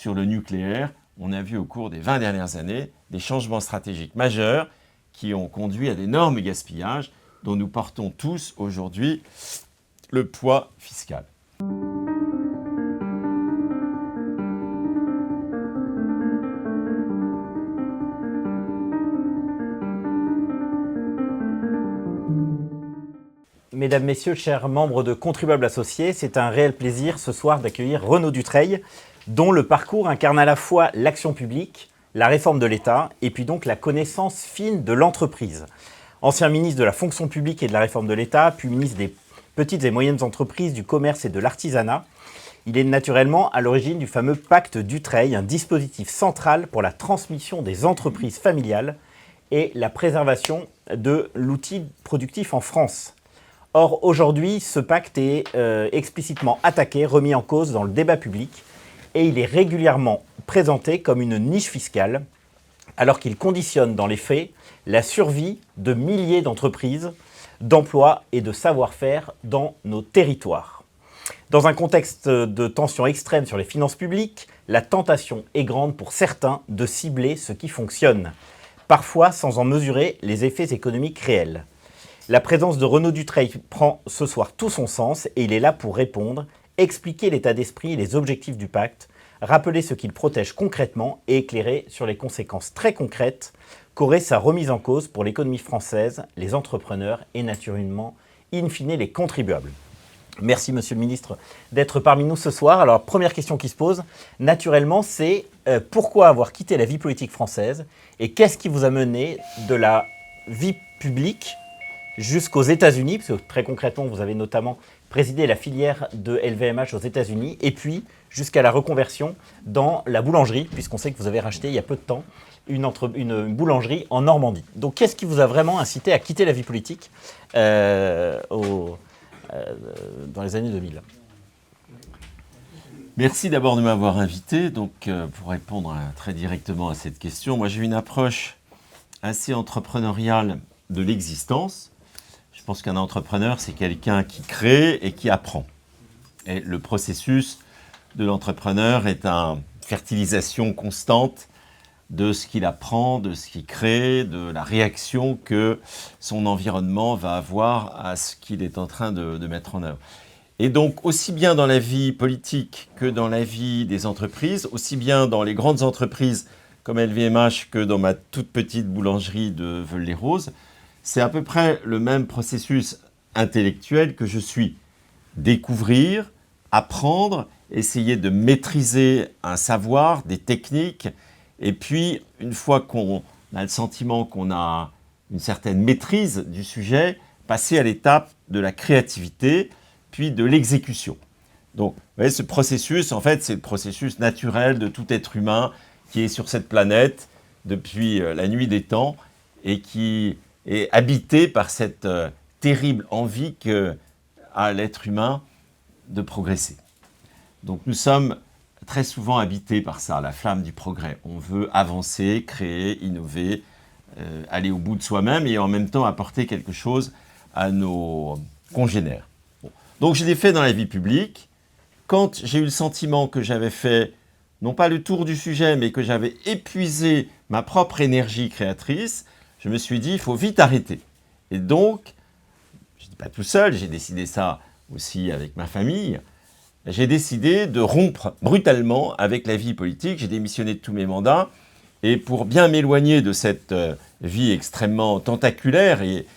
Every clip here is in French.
sur le nucléaire, on a vu au cours des 20 dernières années des changements stratégiques majeurs qui ont conduit à d'énormes gaspillages dont nous portons tous aujourd'hui le poids fiscal. Mesdames, Messieurs, chers membres de Contribuables Associés, c'est un réel plaisir ce soir d'accueillir Renaud Dutreil, dont le parcours incarne à la fois l'action publique, la réforme de l'État et puis donc la connaissance fine de l'entreprise. Ancien ministre de la fonction publique et de la réforme de l'État, puis ministre des petites et moyennes entreprises, du commerce et de l'artisanat, il est naturellement à l'origine du fameux pacte Dutreil, un dispositif central pour la transmission des entreprises familiales et la préservation de l'outil productif en France. Or, aujourd'hui, ce pacte est explicitement attaqué, remis en cause dans le débat public, et il est régulièrement présenté comme une niche fiscale, alors qu'il conditionne dans les faits la survie de milliers d'entreprises, d'emplois et de savoir-faire dans nos territoires. Dans un contexte de tension extrême sur les finances publiques, la tentation est grande pour certains de cibler ce qui fonctionne, parfois sans en mesurer les effets économiques réels. La présence de Renaud Dutreil prend ce soir tout son sens et il est là pour répondre, expliquer l'état d'esprit et les objectifs du pacte, rappeler ce qu'il protège concrètement et éclairer sur les conséquences très concrètes qu'aurait sa remise en cause pour l'économie française, les entrepreneurs et naturellement, in fine, les contribuables. Merci Monsieur le Ministre d'être parmi nous ce soir. Alors première question qui se pose, naturellement, c'est pourquoi avoir quitté la vie politique française et qu'est-ce qui vous a mené de la vie publique jusqu'aux États-Unis, parce que très concrètement, vous avez notamment présidé la filière de LVMH aux États-Unis, et puis jusqu'à la reconversion dans la boulangerie, puisqu'on sait que vous avez racheté il y a peu de temps une boulangerie en Normandie. Donc qu'est-ce qui vous a vraiment incité à quitter la vie politique dans les années 2000 ? Merci d'abord de m'avoir invité. Donc, pour répondre très directement à cette question, moi j'ai une approche assez entrepreneuriale de l'existence. Je pense qu'un entrepreneur, c'est quelqu'un qui crée et qui apprend. Et le processus de l'entrepreneur est une fertilisation constante de ce qu'il apprend, de ce qu'il crée, de la réaction que son environnement va avoir à ce qu'il est en train de mettre en œuvre. Et donc, aussi bien dans la vie politique que dans la vie des entreprises, aussi bien dans les grandes entreprises comme LVMH que dans ma toute petite boulangerie de Veules-les-Roses, c'est à peu près le même processus intellectuel que je suis. Découvrir, apprendre, essayer de maîtriser un savoir, des techniques, et puis, une fois qu'on a le sentiment qu'on a une certaine maîtrise du sujet, passer à l'étape de la créativité, puis de l'exécution. Donc, vous voyez, ce processus, en fait, c'est le processus naturel de tout être humain qui est sur cette planète depuis la nuit des temps et qui est habité par cette terrible envie qu'a l'être humain de progresser. Donc nous sommes très souvent habités par ça, la flamme du progrès. On veut avancer, créer, innover, aller au bout de soi-même et en même temps apporter quelque chose à nos congénères. Bon. Donc je l'ai fait dans la vie publique. Quand j'ai eu le sentiment que j'avais fait, non pas le tour du sujet, mais que j'avais épuisé ma propre énergie créatrice, je me suis dit, il faut vite arrêter. Et donc, je ne dis pas tout seul, j'ai décidé ça aussi avec ma famille, j'ai décidé de rompre brutalement avec la vie politique. J'ai démissionné de tous mes mandats. Et pour bien m'éloigner de cette vie extrêmement tentaculaire et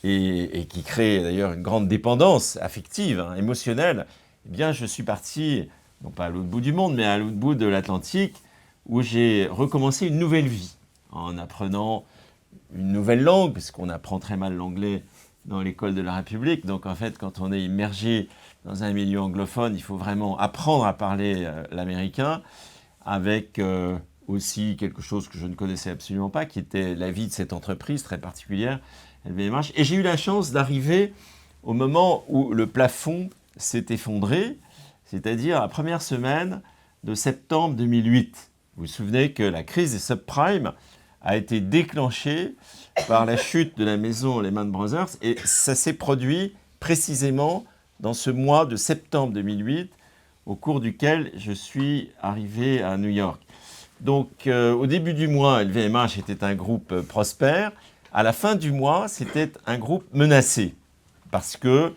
qui crée d'ailleurs une grande dépendance affective, émotionnelle, eh bien, je suis parti, non pas à l'autre bout du monde, mais à l'autre bout de l'Atlantique, où j'ai recommencé une nouvelle vie en apprenant une nouvelle langue, puisqu'on apprend très mal l'anglais dans l'école de la République. Donc en fait, quand on est immergé dans un milieu anglophone, il faut vraiment apprendre à parler l'américain, avec aussi quelque chose que je ne connaissais absolument pas, qui était la vie de cette entreprise très particulière, LVMH. Et j'ai eu la chance d'arriver au moment où le plafond s'est effondré, c'est-à-dire la première semaine de septembre 2008. Vous vous souvenez que la crise des subprimes a été déclenchée par la chute de la maison Lehman Brothers, et ça s'est produit précisément dans ce mois de septembre 2008, au cours duquel je suis arrivé à New York. Donc, au début du mois, LVMH était un groupe prospère. À la fin du mois, c'était un groupe menacé parce que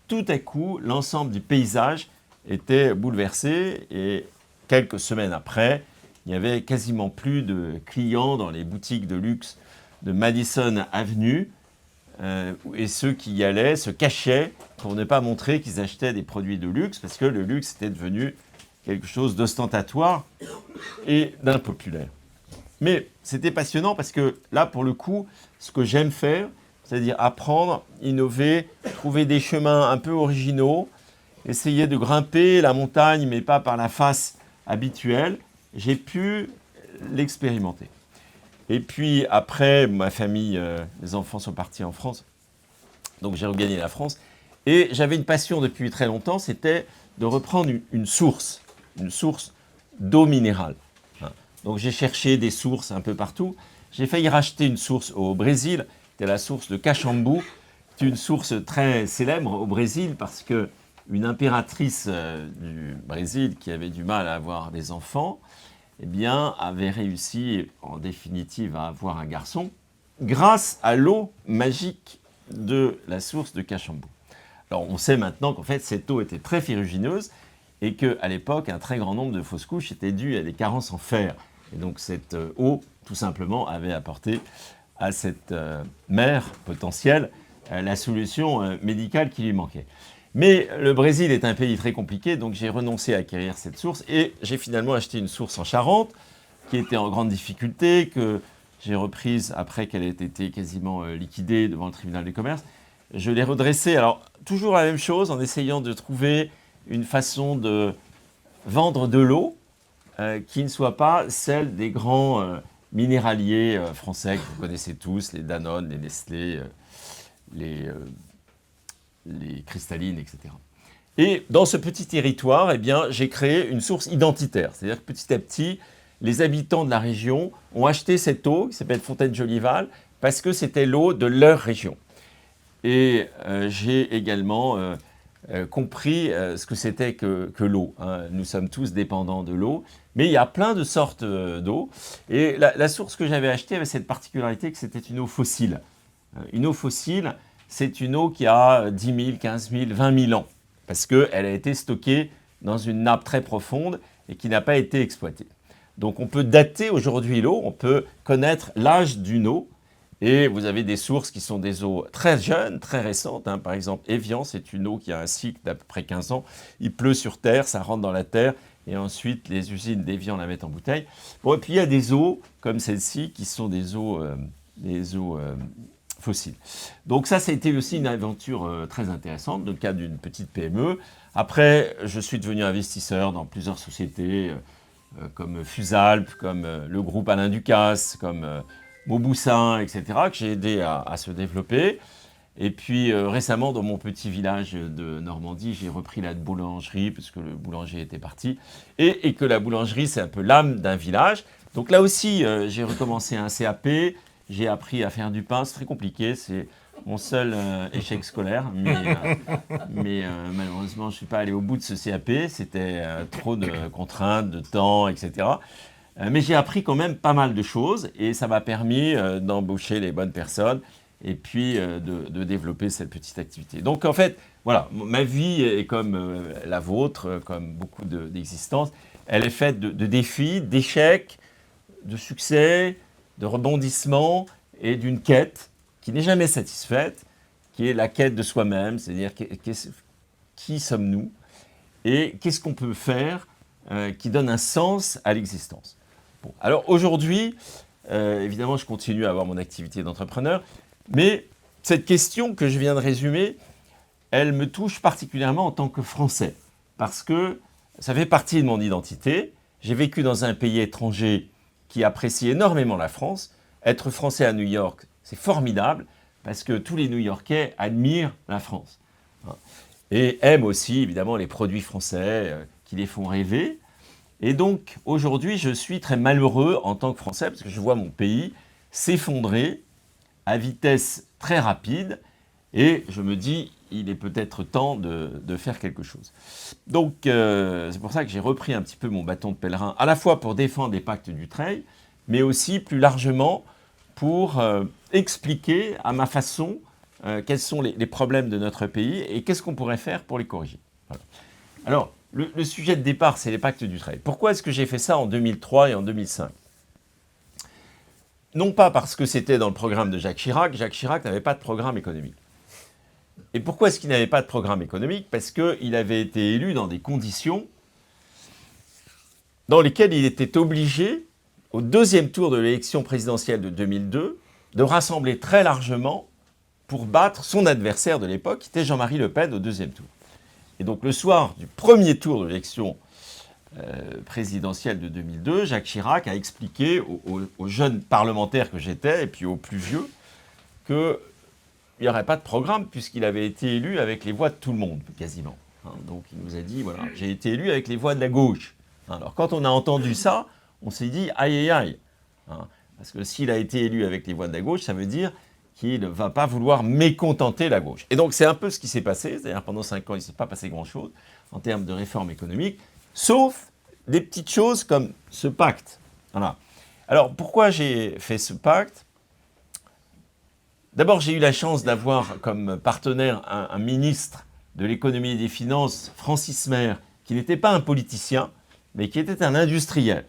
tout à coup, l'ensemble du paysage était bouleversé et quelques semaines après, il n'y avait quasiment plus de clients dans les boutiques de luxe de Madison Avenue et ceux qui y allaient se cachaient pour ne pas montrer qu'ils achetaient des produits de luxe parce que le luxe était devenu quelque chose d'ostentatoire et d'impopulaire. Mais c'était passionnant parce que là, pour le coup, ce que j'aime faire, c'est-à-dire apprendre, innover, trouver des chemins un peu originaux, essayer de grimper la montagne, mais pas par la face habituelle, j'ai pu l'expérimenter. Et puis après, ma famille, mes enfants sont partis en France, donc j'ai regagné la France. Et j'avais une passion depuis très longtemps, c'était de reprendre une source d'eau minérale. Donc j'ai cherché des sources un peu partout. J'ai failli racheter une source au Brésil, c'était la source de Caxambu. C'est une source très célèbre au Brésil parce qu'une impératrice du Brésil qui avait du mal à avoir des enfants, eh bien, avait réussi en définitive à avoir un garçon grâce à l'eau magique de la source de Caxambu. Alors on sait maintenant qu'en fait cette eau était très ferrugineuse et qu'à l'époque un très grand nombre de fausses couches étaient dues à des carences en fer. Et donc cette eau, tout simplement, avait apporté à cette mère potentielle la solution médicale qui lui manquait. Mais le Brésil est un pays très compliqué, donc j'ai renoncé à acquérir cette source et j'ai finalement acheté une source en Charente qui était en grande difficulté, que j'ai reprise après qu'elle ait été quasiment liquidée devant le tribunal de commerce. Je l'ai redressée, alors toujours la même chose, en essayant de trouver une façon de vendre de l'eau qui ne soit pas celle des grands minéraliers français que vous connaissez tous, les Danone, les Nestlé, les cristallines, etc. Et dans ce petit territoire, eh bien, j'ai créé une source identitaire. C'est-à-dire que petit à petit, les habitants de la région ont acheté cette eau, qui s'appelle Fontaine Jolival, parce que c'était l'eau de leur région. Et j'ai également compris ce que c'était que l'eau. Hein. Nous sommes tous dépendants de l'eau, mais il y a plein de sortes d'eau. Et la source que j'avais achetée avait cette particularité que c'était une eau fossile. Une eau fossile, c'est une eau qui a 10 000, 15 000, 20 000 ans, parce qu'elle a été stockée dans une nappe très profonde et qui n'a pas été exploitée. Donc on peut dater aujourd'hui l'eau, on peut connaître l'âge d'une eau, et vous avez des sources qui sont des eaux très jeunes, très récentes. Hein. Par exemple, Evian, c'est une eau qui a un cycle d'à peu près 15 ans. Il pleut sur Terre, ça rentre dans la Terre, et ensuite les usines d'Evian la mettent en bouteille. Bon, et puis il y a des eaux comme celle-ci qui sont des eaux fossiles. Donc ça a été aussi une aventure très intéressante, dans le cadre d'une petite PME. Après, je suis devenu investisseur dans plusieurs sociétés, comme Fusalp, comme le groupe Alain Ducasse, comme Mauboussin, etc., que j'ai aidé à se développer. Et puis récemment, dans mon petit village de Normandie, j'ai repris la boulangerie, parce que le boulanger était parti, et que la boulangerie, c'est un peu l'âme d'un village. Donc là aussi, j'ai recommencé un CAP, j'ai appris à faire du pain, c'est très compliqué, c'est mon seul échec scolaire, mais malheureusement, je ne suis pas allé au bout de ce CAP, c'était trop de contraintes, de temps, etc. Mais j'ai appris quand même pas mal de choses et ça m'a permis d'embaucher les bonnes personnes et puis de développer cette petite activité. Donc en fait, voilà, ma vie est comme la vôtre, comme beaucoup d'existences. Elle est faite de défis, d'échecs, de succès, de rebondissements et d'une quête qui n'est jamais satisfaite, qui est la quête de soi-même, c'est-à-dire qui sommes-nous et qu'est-ce qu'on peut faire qui donne un sens à l'existence. Bon, alors aujourd'hui, évidemment, je continue à avoir mon activité d'entrepreneur, mais cette question que je viens de résumer, elle me touche particulièrement en tant que Français, parce que ça fait partie de mon identité. J'ai vécu dans un pays étranger qui apprécie énormément la France. Être Français à New York, c'est formidable, parce que tous les New-Yorkais admirent la France. Et aiment aussi, évidemment, les produits français qui les font rêver. Et donc, aujourd'hui, je suis très malheureux en tant que Français parce que je vois mon pays s'effondrer à vitesse très rapide Et je me dis, il est peut-être temps de faire quelque chose. Donc, c'est pour ça que j'ai repris un petit peu mon bâton de pèlerin, à la fois pour défendre les pactes d'Utreil, mais aussi plus largement pour expliquer à ma façon quels sont les problèmes de notre pays et qu'est-ce qu'on pourrait faire pour les corriger. Voilà. Alors, le sujet de départ, c'est les pactes d'Utreil. Pourquoi est-ce que j'ai fait ça en 2003 et en 2005 ? Non pas parce que c'était dans le programme de Jacques Chirac. Jacques Chirac n'avait pas de programme économique. Et pourquoi est-ce qu'il n'avait pas de programme économique ? Parce qu'il avait été élu dans des conditions dans lesquelles il était obligé, au deuxième tour de l'élection présidentielle de 2002, de rassembler très largement pour battre son adversaire de l'époque, qui était Jean-Marie Le Pen, au deuxième tour. Et donc le soir du premier tour de l'élection présidentielle de 2002, Jacques Chirac a expliqué aux jeunes parlementaires que j'étais, et puis aux plus vieux, qu'il n'y aurait pas de programme, puisqu'il avait été élu avec les voix de tout le monde, quasiment. Donc il nous a dit, voilà, j'ai été élu avec les voix de la gauche. Alors quand on a entendu ça, on s'est dit, aïe aïe aïe. Parce que s'il a été élu avec les voix de la gauche, ça veut dire qu'il ne va pas vouloir mécontenter la gauche. Et donc c'est un peu ce qui s'est passé, c'est-à-dire pendant 5 ans, il ne s'est pas passé grand-chose en termes de réforme économique, sauf des petites choses comme ce pacte. Voilà. Alors pourquoi j'ai fait ce pacte ? D'abord, j'ai eu la chance d'avoir comme partenaire un ministre de l'économie et des finances, Francis Maire, qui n'était pas un politicien, mais qui était un industriel.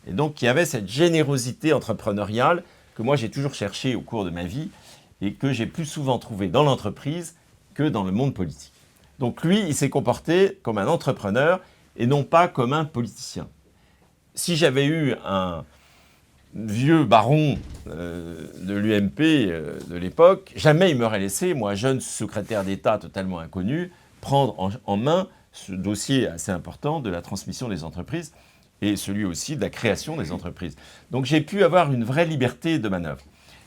Et donc qui avait cette générosité entrepreneuriale que moi j'ai toujours cherchée au cours de ma vie et que j'ai plus souvent trouvée dans l'entreprise que dans le monde politique. Donc lui, il s'est comporté comme un entrepreneur et non pas comme un politicien. Si j'avais eu un vieux baron de l'UMP de l'époque, jamais il m'aurait laissé, moi jeune secrétaire d'État totalement inconnu, prendre en main ce dossier assez important de la transmission des entreprises et celui aussi de la création des entreprises. Donc j'ai pu avoir une vraie liberté de manœuvre.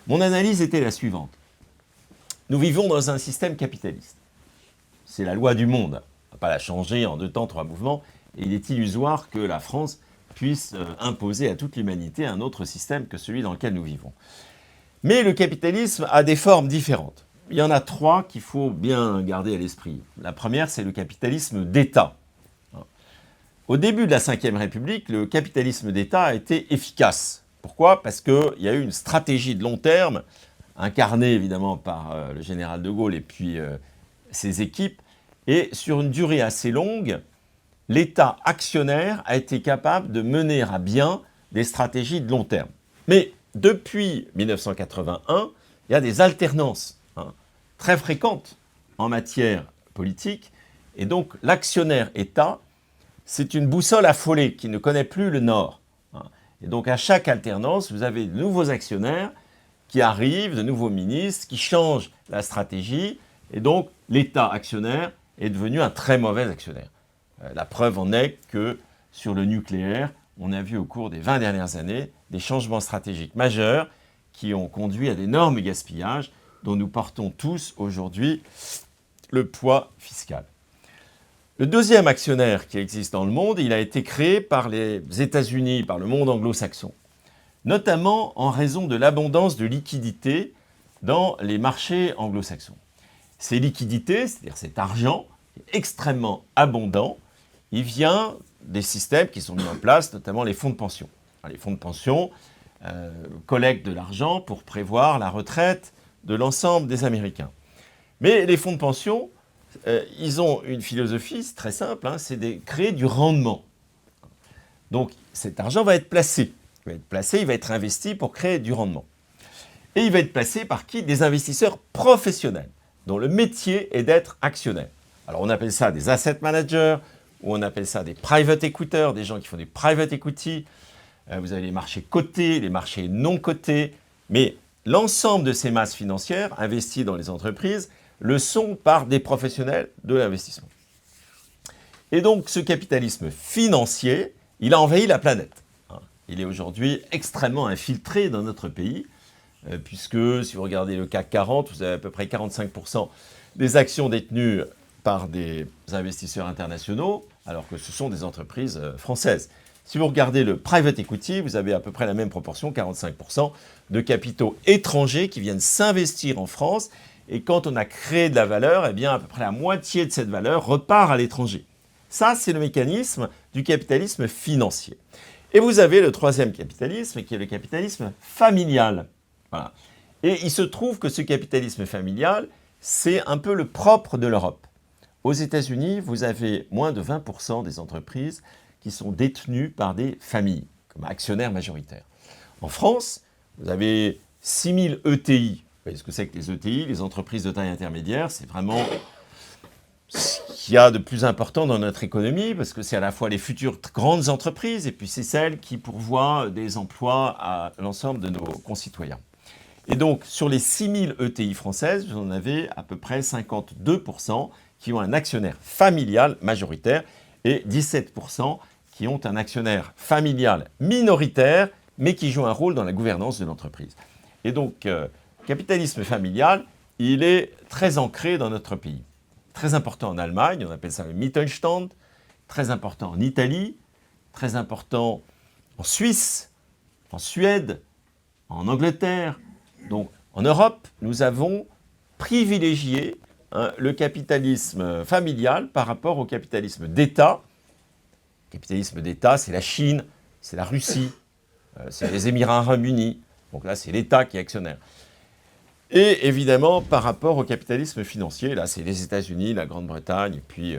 Mon analyse était la suivante. Nous vivons dans un système capitaliste. C'est la loi du monde. On ne va pas la changer en 2 temps, 3 mouvements. Et il est illusoire que la France puisse imposer à toute l'humanité un autre système que celui dans lequel nous vivons. Mais le capitalisme a des formes différentes. Il y en a 3 qu'il faut bien garder à l'esprit. La première, c'est le capitalisme d'État. Au début de la Ve République, le capitalisme d'État a été efficace. Pourquoi ? Parce qu'il y a eu une stratégie de long terme, incarnée évidemment par le général de Gaulle et puis ses équipes, et sur une durée assez longue, l'État actionnaire a été capable de mener à bien des stratégies de long terme. Mais depuis 1981, il y a des alternances très fréquentes en matière politique, et donc l'actionnaire État, c'est une boussole affolée qui ne connaît plus le nord. Et donc à chaque alternance, vous avez de nouveaux actionnaires qui arrivent, de nouveaux ministres, qui changent la stratégie, et donc l'État actionnaire est devenu un très mauvais actionnaire. La preuve en est que sur le nucléaire, on a vu au cours des 20 dernières années des changements stratégiques majeurs qui ont conduit à d'énormes gaspillages dont nous portons tous aujourd'hui le poids fiscal. Le deuxième actionnaire qui existe dans le monde, il a été créé par les États-Unis, par le monde anglo-saxon, notamment en raison de l'abondance de liquidités dans les marchés anglo-saxons. Ces liquidités, c'est-à-dire cet argent extrêmement abondant, il vient des systèmes qui sont mis en place, notamment les fonds de pension. Alors, les fonds de pension collectent de l'argent pour prévoir la retraite de l'ensemble des Américains. Mais les fonds de pension, ils ont une philosophie très simple, c'est de créer du rendement. Donc cet argent va être placé. Il va être investi pour créer du rendement. Et il va être placé par qui ? Des investisseurs professionnels, dont le métier est d'être actionnaire. Alors on appelle ça des asset managers, ou on appelle ça des private equiteurs, des gens qui font du private equity. Vous avez les marchés cotés, les marchés non cotés. Mais l'ensemble de ces masses financières investies dans les entreprises le sont par des professionnels de l'investissement. Et donc ce capitalisme financier, il a envahi la planète. Il est aujourd'hui extrêmement infiltré dans notre pays, puisque si vous regardez le CAC 40, vous avez à peu près 45% des actions détenues par des investisseurs internationaux, alors que ce sont des entreprises françaises. Si vous regardez le private equity, vous avez à peu près la même proportion, 45% de capitaux étrangers qui viennent s'investir en France Et quand on a créé de la valeur, eh bien, à peu près la moitié de cette valeur repart à l'étranger. Ça, c'est le mécanisme du capitalisme financier. Et vous avez le troisième capitalisme, qui est le capitalisme familial. Voilà. Et il se trouve que ce capitalisme familial, c'est un peu le propre de l'Europe. Aux États-Unis, vous avez moins de 20% des entreprises qui sont détenues par des familles, comme actionnaires majoritaires. En France, vous avez 6000 ETI. Vous voyez ce que c'est que les ETI, les entreprises de taille intermédiaire, c'est vraiment ce qu'il y a de plus important dans notre économie, parce que c'est à la fois les futures grandes entreprises, et puis c'est celles qui pourvoient des emplois à l'ensemble de nos concitoyens. Et donc, sur les 6000 ETI françaises, vous en avez à peu près 52% qui ont un actionnaire familial majoritaire et 17% qui ont un actionnaire familial minoritaire, mais qui joue un rôle dans la gouvernance de l'entreprise. Et donc, capitalisme familial, il est très ancré dans notre pays. Très important en Allemagne, on appelle ça le Mittelstand, très important en Italie, très important en Suisse, en Suède, en Angleterre. Donc, en Europe, nous avons privilégié le capitalisme familial par rapport au capitalisme d'État. Le capitalisme d'État, c'est la Chine, c'est la Russie, c'est les Émirats arabes unis. Donc là, c'est l'État qui est actionnaire. Et évidemment, par rapport au capitalisme financier, là, c'est les États-Unis, la Grande-Bretagne, et puis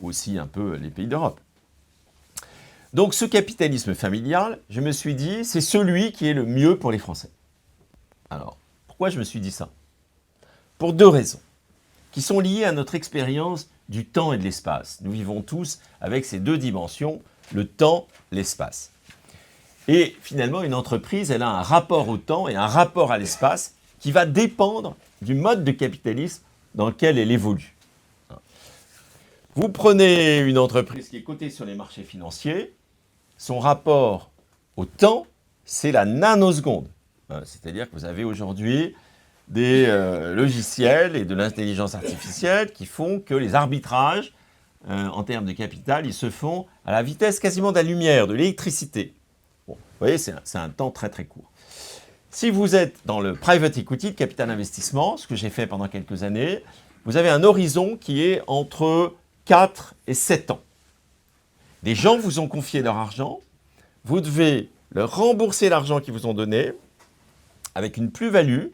aussi un peu les pays d'Europe. Donc ce capitalisme familial, je me suis dit, c'est celui qui est le mieux pour les Français. Alors, pourquoi je me suis dit ça? Pour deux raisons, qui sont liées à notre expérience du temps et de l'espace. Nous vivons tous avec ces deux dimensions, le temps, l'espace. Et finalement, une entreprise, elle a un rapport au temps et un rapport à l'espace qui va dépendre du mode de capitalisme dans lequel elle évolue. Vous prenez une entreprise qui est cotée sur les marchés financiers, son rapport au temps, c'est la nanoseconde. C'est-à-dire que vous avez aujourd'hui des logiciels et de l'intelligence artificielle qui font que les arbitrages en termes de capital, ils se font à la vitesse quasiment de la lumière, de l'électricité. Bon, vous voyez, c'est un temps très très court. Si vous êtes dans le private equity, le capital investissement, ce que j'ai fait pendant quelques années, vous avez un horizon qui est entre 4 et 7 ans. Des gens vous ont confié leur argent, vous devez leur rembourser l'argent qu'ils vous ont donné avec une plus-value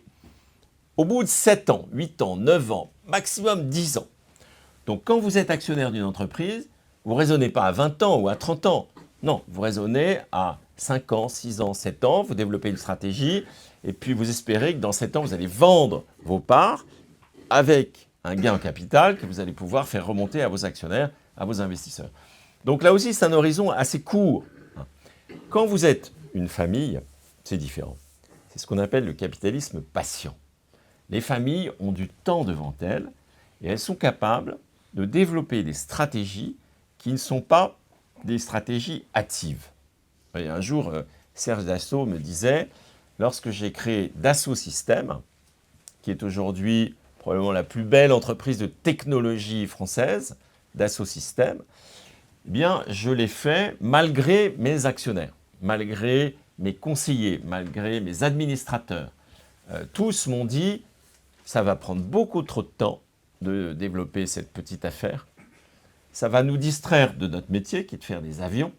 au bout de 7 ans, 8 ans, 9 ans, maximum 10 ans. Donc quand vous êtes actionnaire d'une entreprise, vous ne raisonnez pas à 20 ans ou à 30 ans. Non, vous raisonnez à 5 ans, 6 ans, 7 ans, vous développez une stratégie et puis vous espérez que dans 7 ans, vous allez vendre vos parts avec un gain en capital que vous allez pouvoir faire remonter à vos actionnaires, à vos investisseurs. Donc là aussi, c'est un horizon assez court. Quand vous êtes une famille, c'est différent. C'est ce qu'on appelle le capitalisme patient. Les familles ont du temps devant elles et elles sont capables de développer des stratégies qui ne sont pas des stratégies hâtives. Et un jour, Serge Dassault me disait, lorsque j'ai créé Dassault Systèmes, qui est aujourd'hui probablement la plus belle entreprise de technologie française, Dassault Systèmes, eh bien, je l'ai fait malgré mes actionnaires, malgré mes conseillers, malgré mes administrateurs. Tous m'ont dit, ça va prendre beaucoup trop de temps de développer cette petite affaire. Ça va nous distraire de notre métier, qui est de faire des avions.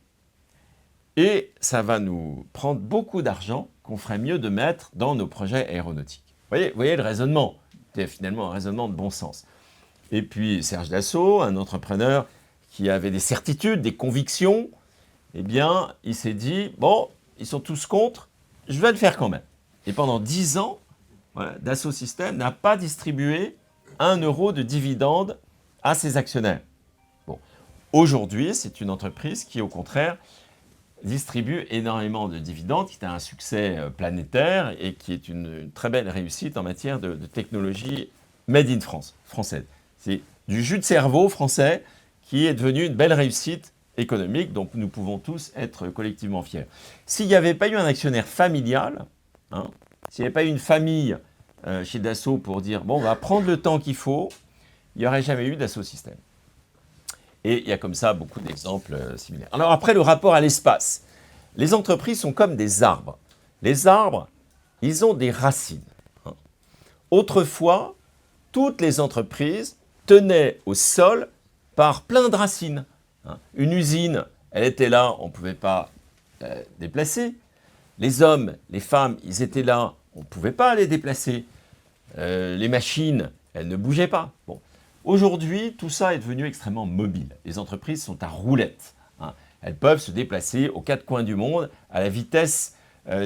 Et ça va nous prendre beaucoup d'argent qu'on ferait mieux de mettre dans nos projets aéronautiques. Vous voyez le raisonnement, c'est finalement un raisonnement de bon sens. Et puis Serge Dassault, un entrepreneur qui avait des certitudes, des convictions, eh bien, il s'est dit, bon, ils sont tous contre, je vais le faire quand même. Et pendant 10 ans, voilà, Dassault Systèmes n'a pas distribué 1 euro de dividende à ses actionnaires. Bon. Aujourd'hui, c'est une entreprise qui, au contraire, distribue énormément de dividendes, qui a un succès planétaire et qui est une très belle réussite en matière de technologie made in France, française. C'est du jus de cerveau français qui est devenu une belle réussite économique, donc nous pouvons tous être collectivement fiers. S'il n'y avait pas eu un actionnaire familial, s'il n'y avait pas eu une famille chez Dassault pour dire « bon, on va prendre le temps qu'il faut », il n'y aurait jamais eu Dassault Systèmes. Et il y a comme ça beaucoup d'exemples similaires. Alors après, le rapport à l'espace. Les entreprises sont comme des arbres. Les arbres, ils ont des racines. Autrefois, toutes les entreprises tenaient au sol par plein de racines. Une usine, elle était là, on ne pouvait pas déplacer. Les hommes, les femmes, ils étaient là, on ne pouvait pas les déplacer. Les machines, elles ne bougeaient pas. Bon. Aujourd'hui, tout ça est devenu extrêmement mobile. Les entreprises sont à roulettes. Elles peuvent se déplacer aux quatre coins du monde à la vitesse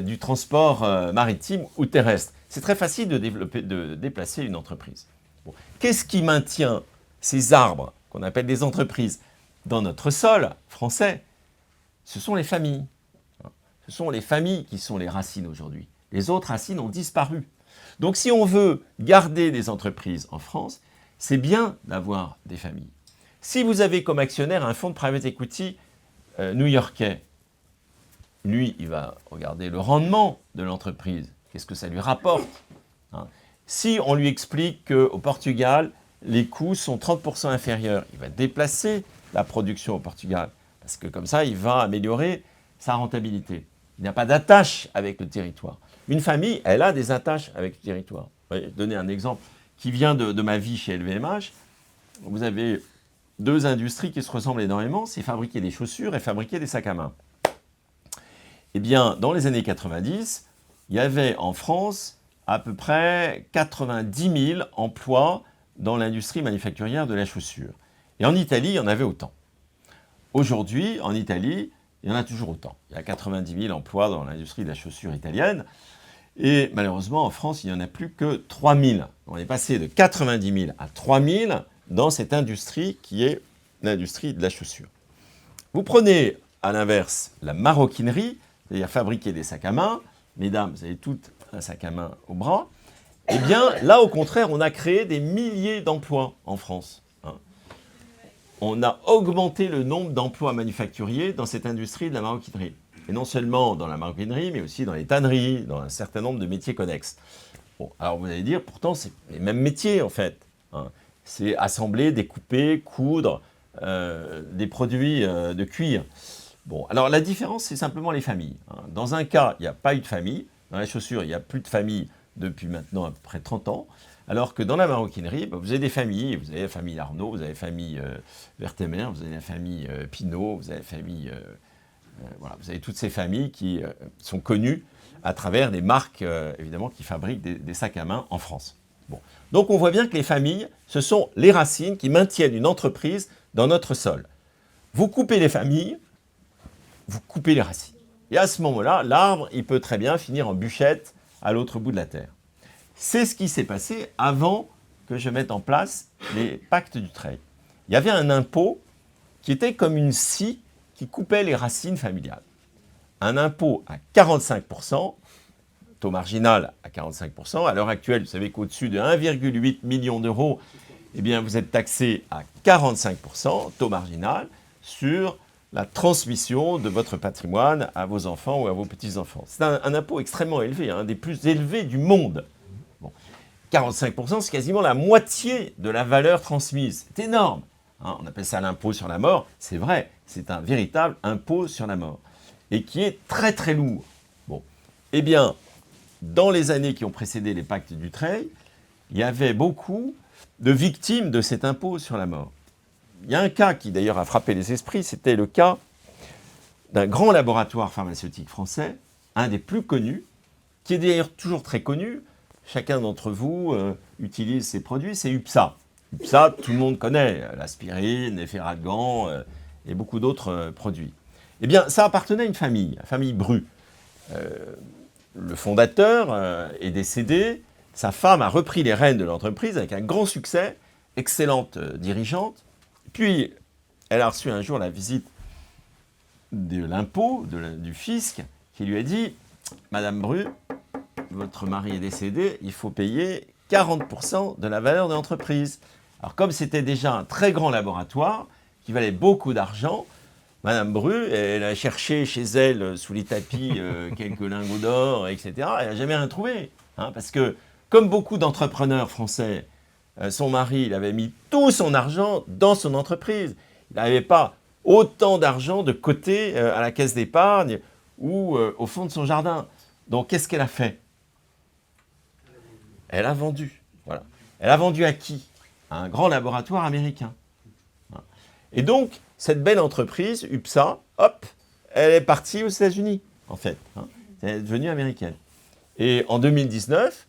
du transport maritime ou terrestre. C'est très facile de déplacer une entreprise. Bon. Qu'est-ce qui maintient ces arbres, qu'on appelle des entreprises, dans notre sol français? Ce sont les familles. Ce sont les familles qui sont les racines aujourd'hui. Les autres racines ont disparu. Donc si on veut garder des entreprises en France, c'est bien d'avoir des familles. Si vous avez comme actionnaire un fonds de private equity new-yorkais, lui, il va regarder le rendement de l'entreprise. Qu'est-ce que ça lui rapporte? Si on lui explique qu'au Portugal, les coûts sont 30% inférieurs, il va déplacer la production au Portugal. Parce que comme ça, il va améliorer sa rentabilité. Il n'y a pas d'attache avec le territoire. Une famille, elle a des attaches avec le territoire. Je vais donner un exemple qui vient de ma vie chez LVMH. Vous avez deux industries qui se ressemblent énormément, c'est fabriquer des chaussures et fabriquer des sacs à main. Eh bien, dans les années 90, il y avait en France à peu près 90 000 emplois dans l'industrie manufacturière de la chaussure. Et en Italie, il y en avait autant. Aujourd'hui, en Italie, il y en a toujours autant. Il y a 90 000 emplois dans l'industrie de la chaussure italienne. Et malheureusement, en France, il n'y en a plus que 3 000. On est passé de 90 000 à 3 000 dans cette industrie qui est l'industrie de la chaussure. Vous prenez, à l'inverse, la maroquinerie, c'est-à-dire fabriquer des sacs à main. Mesdames, vous avez toutes un sac à main au bras. Eh bien, là, au contraire, on a créé des milliers d'emplois en France. On a augmenté le nombre d'emplois manufacturiers dans cette industrie de la maroquinerie. Et non seulement dans la maroquinerie, mais aussi dans les tanneries, dans un certain nombre de métiers connexes. Bon, alors vous allez dire, pourtant, c'est les mêmes métiers, en fait. C'est assembler, découper, coudre des produits de cuir. Bon, alors la différence, c'est simplement les familles. Dans un cas, il n'y a pas eu de famille. Dans la chaussure, il n'y a plus de famille depuis maintenant à peu près 30 ans. Alors que dans la maroquinerie, vous avez des familles. Vous avez la famille Arnaud, vous avez la famille Vertemer, vous avez la famille Pinault, vous avez la famille... voilà, vous avez toutes ces familles qui sont connues à travers des marques, évidemment, qui fabriquent des sacs à main en France. Bon. Donc on voit bien que les familles, ce sont les racines qui maintiennent une entreprise dans notre sol. Vous coupez les familles, vous coupez les racines. Et à ce moment-là, l'arbre, il peut très bien finir en bûchette à l'autre bout de la terre. C'est ce qui s'est passé avant que je mette en place les pactes Dutreil. Il y avait un impôt qui était comme une scie qui coupait les racines familiales. Un impôt à 45%, taux marginal à 45%. À l'heure actuelle, vous savez qu'au-dessus de 1,8 million d'euros, eh bien, vous êtes taxé à 45%, taux marginal, sur la transmission de votre patrimoine à vos enfants ou à vos petits-enfants. C'est un impôt extrêmement élevé, un des plus élevés du monde. Bon. 45%, c'est quasiment la moitié de la valeur transmise. C'est énorme. On appelle ça l'impôt sur la mort. C'est vrai, c'est un véritable impôt sur la mort. Et qui est très très lourd. Bon. Eh bien, dans les années qui ont précédé les pactes Dutreil, il y avait beaucoup de victimes de cet impôt sur la mort. Il y a un cas qui d'ailleurs a frappé les esprits, c'était le cas d'un grand laboratoire pharmaceutique français, un des plus connus, qui est d'ailleurs toujours très connu. Chacun d'entre vous utilise ces produits, c'est UPSA. UPSA, tout le monde connaît, l'aspirine, l'efferalgan et beaucoup d'autres produits. Eh bien, ça appartenait à une famille, la famille Bru. Le fondateur est décédé, sa femme a repris les rênes de l'entreprise avec un grand succès, excellente dirigeante. Puis, elle a reçu un jour la visite de l'impôt, du fisc, qui lui a dit « Madame Bru, votre mari est décédé, il faut payer 40% de la valeur de l'entreprise. » Alors, comme c'était déjà un très grand laboratoire, qui valait beaucoup d'argent, Madame Bru, elle a cherché chez elle, sous les tapis, quelques lingots d'or, etc. Elle n'a jamais rien trouvé. Parce que, comme beaucoup d'entrepreneurs français, son mari, il avait mis tout son argent dans son entreprise. Il n'avait pas autant d'argent de côté à la caisse d'épargne ou au fond de son jardin. Donc, qu'est-ce qu'elle a fait? Elle a vendu. Voilà. Elle a vendu à qui? À un grand laboratoire américain. Et donc, cette belle entreprise, UPSA, hop, elle est partie aux États-Unis, en fait. Elle est devenue américaine. Et en 2019,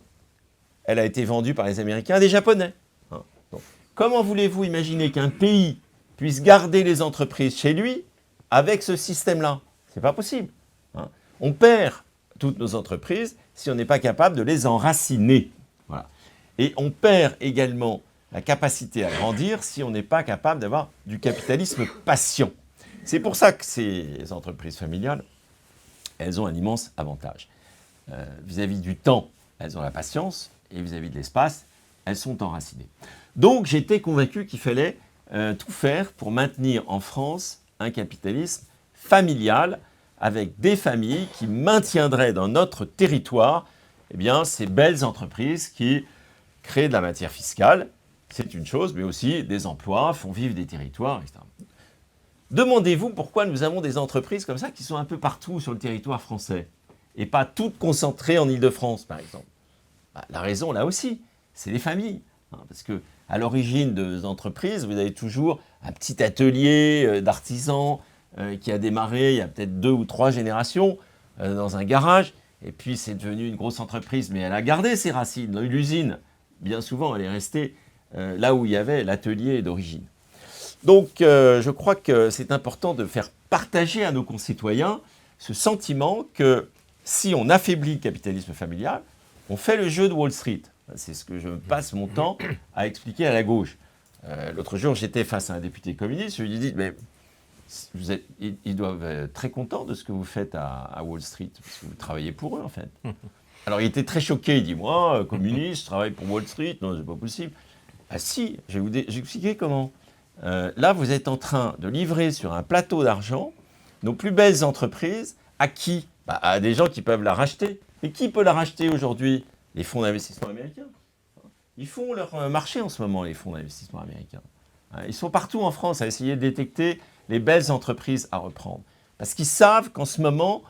elle a été vendue par les Américains à des Japonais. Donc, comment voulez-vous imaginer qu'un pays puisse garder les entreprises chez lui avec ce système-là? Ce n'est pas possible. On perd toutes nos entreprises si on n'est pas capable de les enraciner. Voilà. Et on perd également la capacité à grandir si on n'est pas capable d'avoir du capitalisme patient. C'est pour ça que ces entreprises familiales, elles ont un immense avantage. Vis-à-vis du temps, elles ont la patience, et vis-à-vis de l'espace, elles sont enracinées. Donc j'étais convaincu qu'il fallait tout faire pour maintenir en France un capitalisme familial avec des familles qui maintiendraient dans notre territoire ces belles entreprises qui créent de la matière fiscale. C'est une chose, mais aussi des emplois, font vivre des territoires, etc. Demandez-vous pourquoi nous avons des entreprises comme ça qui sont un peu partout sur le territoire français et pas toutes concentrées en Île-de-France, par exemple. La raison, là aussi, c'est les familles. Parce qu'à l'origine des entreprises, vous avez toujours un petit atelier d'artisans qui a démarré il y a peut-être 2 ou 3 générations dans un garage. Et puis, c'est devenu une grosse entreprise, mais elle a gardé ses racines. L'usine, bien souvent, elle est restée là où il y avait l'atelier d'origine. Donc, je crois que c'est important de faire partager à nos concitoyens ce sentiment que si on affaiblit le capitalisme familial, on fait le jeu de Wall Street. C'est ce que je passe mon temps à expliquer à la gauche. L'autre jour, j'étais face à un député communiste, je lui ai dit, mais ils doivent être très contents de ce que vous faites à Wall Street, parce que vous travaillez pour eux, en fait. Alors, il était très choqué, il dit, moi, communiste, je travaille pour Wall Street, non, c'est pas possible. Ah si, je vais vous expliquer comment. Là, vous êtes en train de livrer sur un plateau d'argent nos plus belles entreprises. À qui? À des gens qui peuvent la racheter. Et qui peut la racheter aujourd'hui? Les fonds d'investissement américains. Ils font leur marché en ce moment, les fonds d'investissement américains. Ils sont partout en France à essayer de détecter les belles entreprises à reprendre. Parce qu'ils savent qu'en ce moment,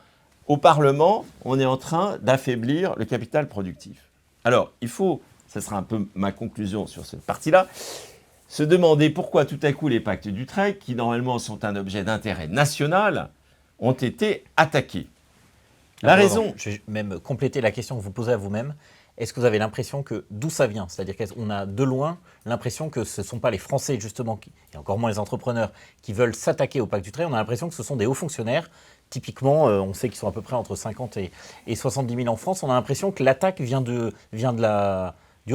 au Parlement, on est en train d'affaiblir le capital productif. Alors, il faut, ça sera un peu ma conclusion sur cette partie-là, se demander pourquoi tout à coup les pactes d'Utrecht, qui normalement sont un objet d'intérêt national, ont été attaqués. La raison... Je vais même compléter la question que vous posez à vous-même. Est-ce que vous avez l'impression que d'où ça vient? C'est-à-dire qu'on a de loin l'impression que ce ne sont pas les Français, justement, et encore moins les entrepreneurs, qui veulent s'attaquer au pacte d'Utrecht. On a l'impression que ce sont des hauts fonctionnaires. Typiquement, on sait qu'ils sont à peu près entre 50 et 70 000 en France. On a l'impression que l'attaque vient du haut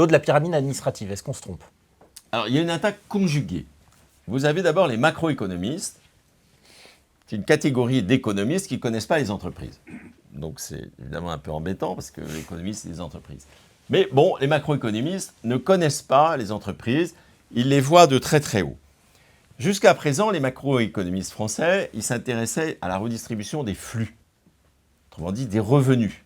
de la pyramide administrative. Est-ce qu'on se trompe? Alors, il y a une attaque conjuguée. Vous avez d'abord les macroéconomistes. C'est une catégorie d'économistes qui ne connaissent pas les entreprises. Donc, c'est évidemment un peu embêtant parce que l'économie, c'est des entreprises. Mais bon, les macroéconomistes ne connaissent pas les entreprises. Ils les voient de très très haut. Jusqu'à présent, les macroéconomistes français, ils s'intéressaient à la redistribution des flux. Autrement dit, des revenus.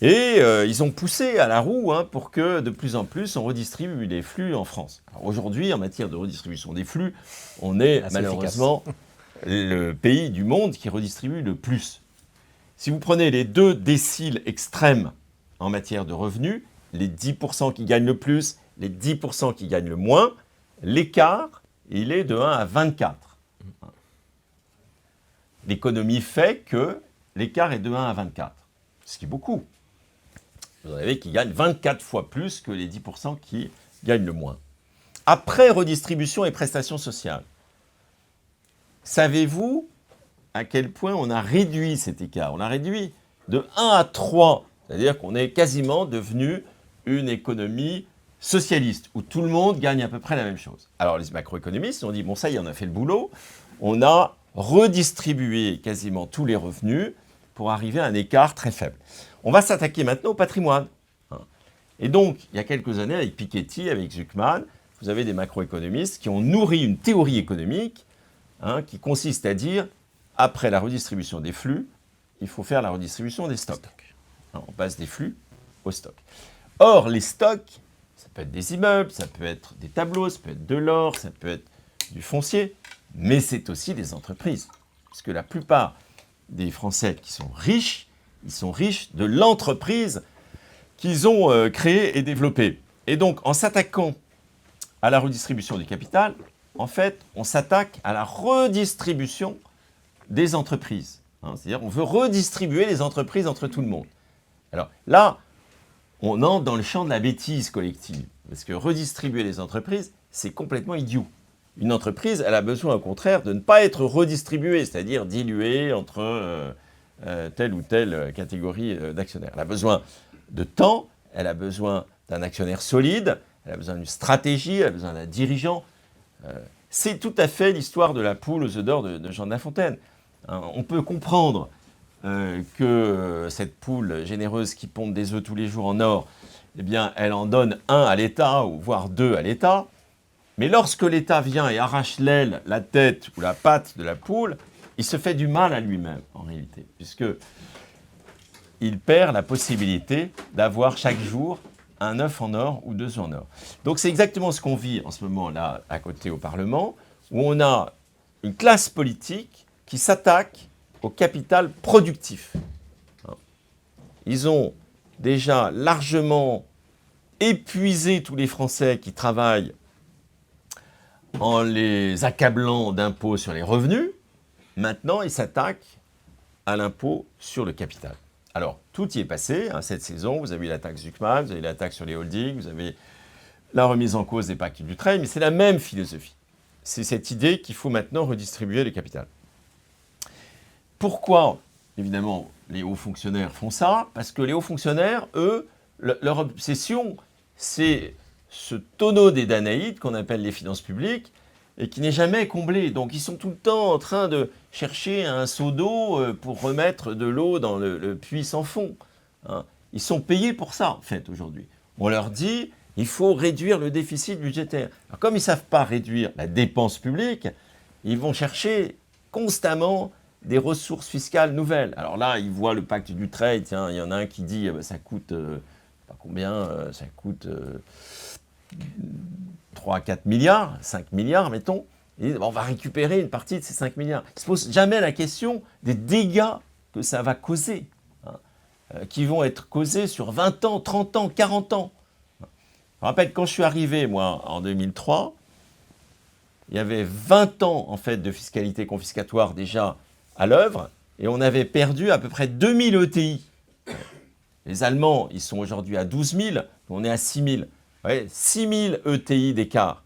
Et ils ont poussé à la roue pour que de plus en plus on redistribue les flux en France. Aujourd'hui, en matière de redistribution des flux, on est malheureusement le pays du monde qui redistribue le plus. Si vous prenez les 2 déciles extrêmes en matière de revenus, les 10% qui gagnent le plus, les 10% qui gagnent le moins, l'écart, il est de 1 à 24. L'économie fait que l'écart est de 1 à 24, ce qui est beaucoup. Vous en avez qui gagnent 24 fois plus que les 10% qui gagnent le moins. Après redistribution et prestations sociales, savez-vous à quel point on a réduit cet écart? On l'a réduit de 1 à 3, c'est-à-dire qu'on est quasiment devenu une économie socialiste, où tout le monde gagne à peu près la même chose. Alors les macroéconomistes ont dit, bon ça y est, on a fait le boulot, on a redistribué quasiment tous les revenus pour arriver à un écart très faible. On va s'attaquer maintenant au patrimoine. Et donc, il y a quelques années, avec Piketty, avec Zuckman, vous avez des macroéconomistes qui ont nourri une théorie économique qui consiste à dire, après la redistribution des flux, il faut faire la redistribution des stocks. On passe des flux aux stocks. Or, les stocks, ça peut être des immeubles, ça peut être des tableaux, ça peut être de l'or, ça peut être du foncier, mais c'est aussi des entreprises. Parce que la plupart des Français qui sont riches, ils sont riches de l'entreprise qu'ils ont créée et développée. Et donc, en s'attaquant à la redistribution du capital, en fait, on s'attaque à la redistribution des entreprises. C'est-à-dire, on veut redistribuer les entreprises entre tout le monde. Alors là, on entre dans le champ de la bêtise collective. Parce que redistribuer les entreprises, c'est complètement idiot. Une entreprise, elle a besoin, au contraire, de ne pas être redistribuée, c'est-à-dire diluée entre telle ou telle catégorie d'actionnaires. Elle a besoin de temps, elle a besoin d'un actionnaire solide, elle a besoin d'une stratégie, elle a besoin d'un dirigeant. C'est tout à fait l'histoire de la poule aux œufs d'or de Jean de La Fontaine. On peut comprendre que cette poule généreuse qui pond des œufs tous les jours en or, eh bien, elle en donne un à l'État, ou voire deux à l'État. Mais lorsque l'État vient et arrache l'aile, la tête ou la patte de la poule, il se fait du mal à lui-même, en réalité, puisqu'il perd la possibilité d'avoir chaque jour un œuf en or ou deux œufs en or. Donc c'est exactement ce qu'on vit en ce moment-là à côté au Parlement, où on a une classe politique qui s'attaque au capital productif. Ils ont déjà largement épuisé tous les Français qui travaillent en les accablant d'impôts sur les revenus. Maintenant, ils s'attaquent à l'impôt sur le capital. Alors, tout y est passé, cette saison. Vous avez eu la taxe Zuckman, vous avez eu la taxe sur les holdings, vous avez la remise en cause des pactes du trade, mais c'est la même philosophie. C'est cette idée qu'il faut maintenant redistribuer le capital. Pourquoi, évidemment, les hauts fonctionnaires font ça? Parce que les hauts fonctionnaires, eux, leur obsession, c'est ce tonneau des Danaïdes qu'on appelle les finances publiques et qui n'est jamais comblé. Donc ils sont tout le temps en train de chercher un seau d'eau pour remettre de l'eau dans le puits sans fond. Ils sont payés pour ça, en fait, aujourd'hui. On leur dit, il faut réduire le déficit budgétaire. Alors, comme ils ne savent pas réduire la dépense publique, ils vont chercher constamment des ressources fiscales nouvelles. Alors là, ils voient le pacte du trade, tiens, il y en a un qui dit, ça coûte, pas combien, ça coûte 3 à 4 milliards, 5 milliards, mettons, et on va récupérer une partie de ces 5 milliards. Ils ne se posent jamais la question des dégâts que ça va causer, qui vont être causés sur 20 ans, 30 ans, 40 ans. Je me rappelle, quand je suis arrivé, moi, en 2003, il y avait 20 ans, en fait, de fiscalité confiscatoire déjà à l'œuvre, et on avait perdu à peu près 2000 ETI. Les Allemands, ils sont aujourd'hui à 12 000, on est à 6 000. Ouais, 6 000 ETI d'écart.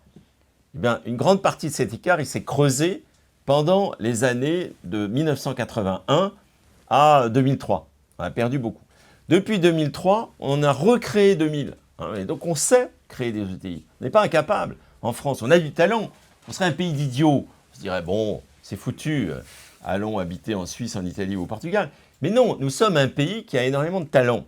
Eh bien, une grande partie de cet écart, il s'est creusé pendant les années de 1981 à 2003. On a perdu beaucoup. Depuis 2003, on a recréé 2000. Et donc, on sait créer des ETI. On n'est pas incapable. En France, on a du talent. On serait un pays d'idiots. On se dirait, bon, c'est foutu. Allons habiter en Suisse, en Italie ou au Portugal. Mais non, nous sommes un pays qui a énormément de talent.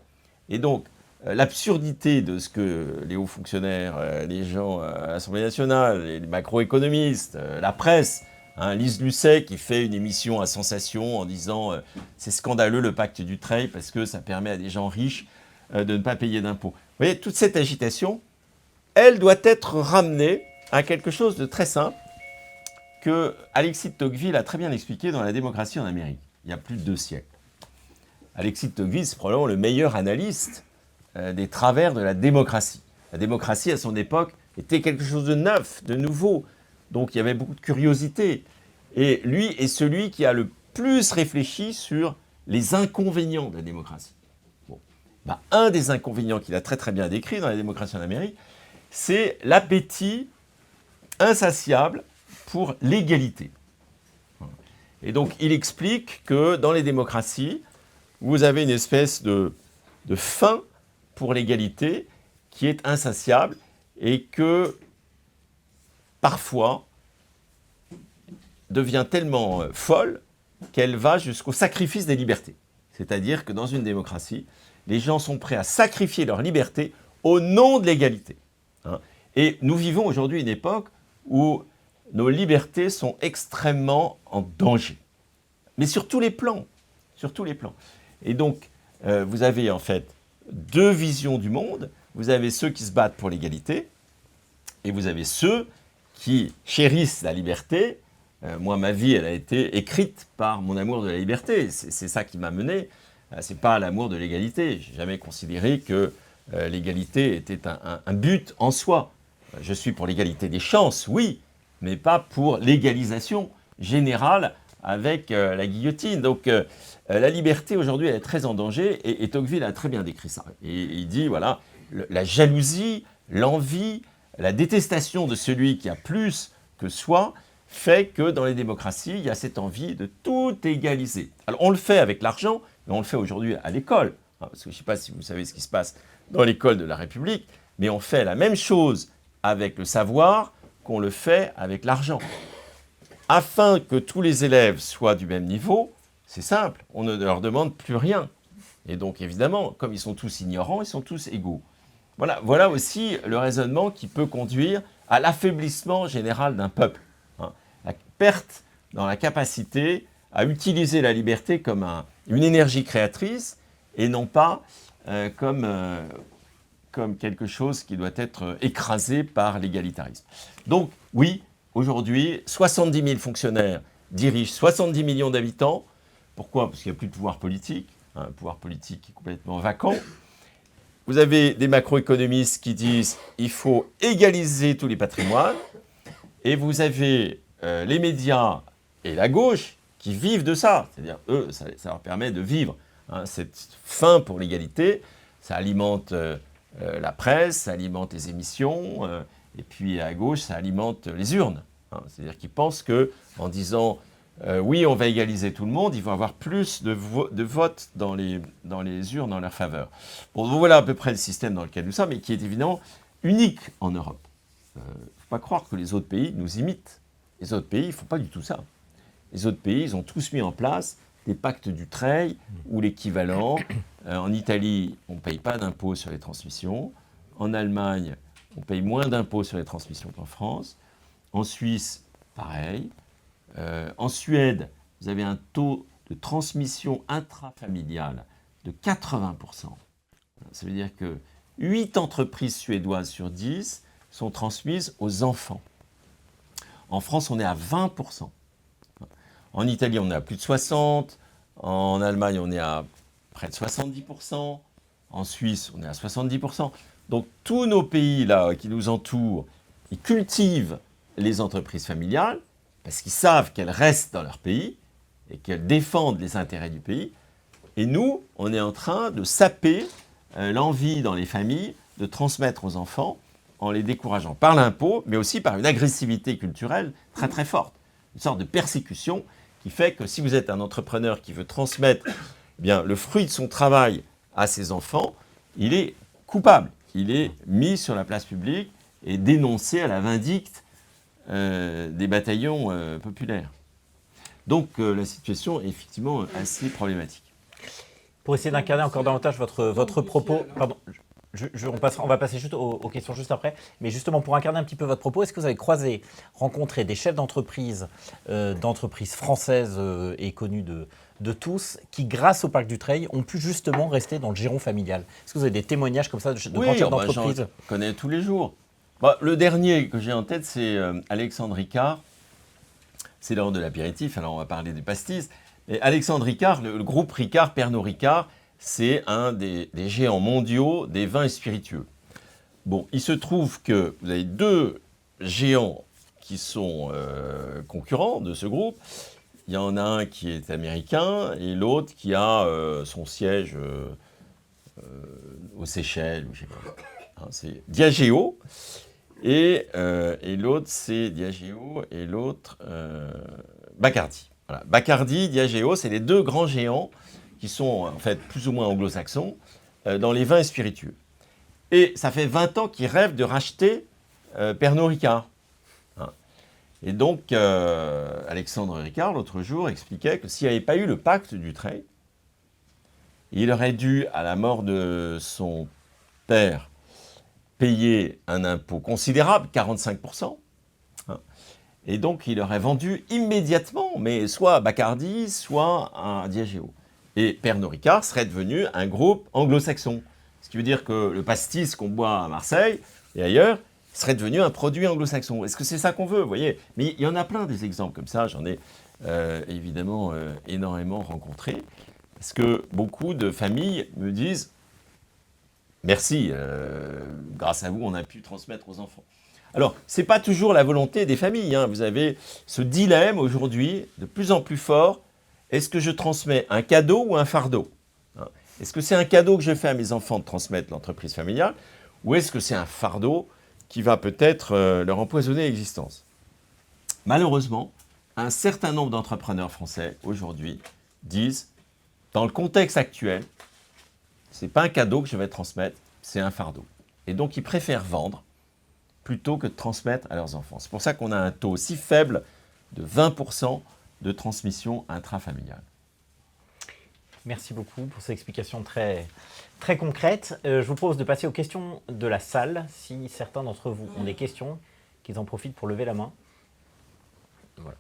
Et donc, l'absurdité de ce que les hauts fonctionnaires, les gens à l'Assemblée nationale, les macroéconomistes, la presse, Lise Lucet qui fait une émission à sensation en disant c'est scandaleux le pacte du trade parce que ça permet à des gens riches de ne pas payer d'impôts. Vous voyez, toute cette agitation, elle doit être ramenée à quelque chose de très simple que Alexis de Tocqueville a très bien expliqué dans La démocratie en Amérique, il y a plus de 2 siècles. Alexis de Tocqueville, c'est probablement le meilleur analyste des travers de la démocratie. La démocratie, à son époque, était quelque chose de neuf, de nouveau. Donc, il y avait beaucoup de curiosité. Et lui est celui qui a le plus réfléchi sur les inconvénients de la démocratie. Bon. Un des inconvénients qu'il a très très bien décrit dans La démocratie en Amérique, c'est l'appétit insatiable pour l'égalité. Et donc, il explique que dans les démocraties, vous avez une espèce de faim pour l'égalité qui est insatiable et que parfois devient tellement folle qu'elle va jusqu'au sacrifice des libertés. C'est-à-dire que dans une démocratie, les gens sont prêts à sacrifier leur liberté au nom de l'égalité. Et nous vivons aujourd'hui une époque où nos libertés sont extrêmement en danger. Mais sur tous les plans. Sur tous les plans. Et donc, vous avez en fait 2 visions du monde. Vous avez ceux qui se battent pour l'égalité et vous avez ceux qui chérissent la liberté. Moi, ma vie, elle a été écrite par mon amour de la liberté. C'est ça qui m'a mené. C'est pas l'amour de l'égalité. J'ai jamais considéré que l'égalité était un but en soi. Je suis pour l'égalité des chances, oui, mais pas pour l'égalisation générale avec la guillotine. Donc la liberté aujourd'hui, elle est très en danger, et Tocqueville a très bien décrit ça. Et il dit, voilà, la jalousie, l'envie, la détestation de celui qui a plus que soi fait que dans les démocraties, il y a cette envie de tout égaliser. Alors on le fait avec l'argent, mais on le fait aujourd'hui à l'école. Parce que je ne sais pas si vous savez ce qui se passe dans l'école de la République, mais on fait la même chose avec le savoir qu'on le fait avec l'argent. Afin que tous les élèves soient du même niveau, c'est simple, on ne leur demande plus rien. Et donc évidemment, comme ils sont tous ignorants, ils sont tous égaux. Voilà aussi le raisonnement qui peut conduire à l'affaiblissement général d'un peuple. La perte dans la capacité à utiliser la liberté comme une énergie créatrice et non pas comme quelque chose qui doit être écrasé par l'égalitarisme. Donc oui, aujourd'hui, 70 000 fonctionnaires dirigent 70 millions d'habitants. Pourquoi? Parce qu'il n'y a plus de pouvoir politique. Un pouvoir politique qui est complètement vacant. Vous avez des macroéconomistes qui disent qu'il faut égaliser tous les patrimoines. Et vous avez les médias et la gauche qui vivent de ça. C'est-à-dire, eux, ça leur permet de vivre cette faim pour l'égalité. Ça alimente la presse, ça alimente les émissions. Et puis à gauche, ça alimente les urnes. C'est-à-dire qu'ils pensent qu'en disant oui, on va égaliser tout le monde, ils vont avoir plus de votes dans les urnes en leur faveur. Bon, voilà à peu près le système dans lequel nous sommes, et qui est évidemment unique en Europe. Il ne faut pas croire que les autres pays nous imitent. Les autres pays, ils ne font pas du tout ça. Les autres pays, ils ont tous mis en place des pactes Dutreil ou l'équivalent. En Italie, on ne paye pas d'impôts sur les transmissions. En Allemagne, on paye moins d'impôts sur les transmissions qu'en France. En Suisse, pareil. En Suède, vous avez un taux de transmission intrafamiliale de 80%. Ça veut dire que 8 entreprises suédoises sur 10 sont transmises aux enfants. En France, on est à 20%. En Italie, on est à plus de 60%. En Allemagne, on est à près de 70%. En Suisse, on est à 70%. Donc, tous nos pays là, qui nous entourent, ils cultivent les entreprises familiales parce qu'ils savent qu'elles restent dans leur pays et qu'elles défendent les intérêts du pays. Et nous, on est en train de saper l'envie dans les familles de transmettre aux enfants en les décourageant par l'impôt, mais aussi par une agressivité culturelle très très forte. Une sorte de persécution qui fait que si vous êtes un entrepreneur qui veut transmettre bien, le fruit de son travail à ses enfants, il est coupable. Il est mis sur la place publique et dénoncé à la vindicte des bataillons populaires. Donc la situation est effectivement assez problématique. Pour essayer d'incarner encore davantage votre propos, pardon, on va passer juste aux questions juste après, mais justement pour incarner un petit peu votre propos, est-ce que vous avez rencontré des chefs d'entreprise françaises et connus de tous, qui grâce au Parc Dutreil ont pu justement rester dans le giron familial? Est-ce que vous avez des témoignages comme ça de grands chefs d'entreprise? J'en connais tous les jours. Le dernier que j'ai en tête, c'est Alexandre Ricard. C'est l'heure de l'apéritif, alors on va parler des pastis. Mais Alexandre Ricard, le groupe Ricard, Pernod Ricard, c'est un des géants mondiaux des vins et spiritueux. Bon, il se trouve que vous avez deux géants qui sont concurrents de ce groupe. Il y en a un qui est américain et l'autre qui a son siège aux Seychelles, ou je sais pas. C'est Diageo. Et l'autre, c'est Diageo, et l'autre, Bacardi. Voilà. Bacardi, Diageo, c'est les deux grands géants qui sont en fait plus ou moins anglo-saxons dans les vins et spiritueux. Et ça fait 20 ans qu'ils rêvent de racheter Pernod Ricard. Et donc, Alexandre Ricard, l'autre jour, expliquait que s'il n'y avait pas eu le pacte Dutreil, il aurait dû, à la mort de son père, payer un impôt considérable, 45%. Et donc, il aurait vendu immédiatement, mais soit à Bacardi, soit à Diageo. Et Pernod Ricard serait devenu un groupe anglo-saxon. Ce qui veut dire que le pastis qu'on boit à Marseille et ailleurs serait devenu un produit anglo-saxon. Est-ce que c'est ça qu'on veut, vous voyez? Mais il y en a plein des exemples comme ça. J'en ai évidemment énormément rencontré. Parce que beaucoup de familles me disent merci, grâce à vous, on a pu transmettre aux enfants. Alors, ce n'est pas toujours la volonté des familles, hein. Vous avez ce dilemme aujourd'hui, de plus en plus fort. Est-ce que je transmets un cadeau ou un fardeau, hein? Est-ce que c'est un cadeau que je fais à mes enfants de transmettre l'entreprise familiale, ou est-ce que c'est un fardeau qui va peut-être leur empoisonner l'existence? Malheureusement, un certain nombre d'entrepreneurs français, aujourd'hui, disent, dans le contexte actuel, ce n'est pas un cadeau que je vais transmettre, c'est un fardeau. Et donc, ils préfèrent vendre plutôt que de transmettre à leurs enfants. C'est pour ça qu'on a un taux si faible de 20% de transmission intrafamiliale. Merci beaucoup pour ces explications très, très concrètes. Je vous propose de passer aux questions de la salle. Si certains d'entre vous ont des questions, qu'ils en profitent pour lever la main. Voilà.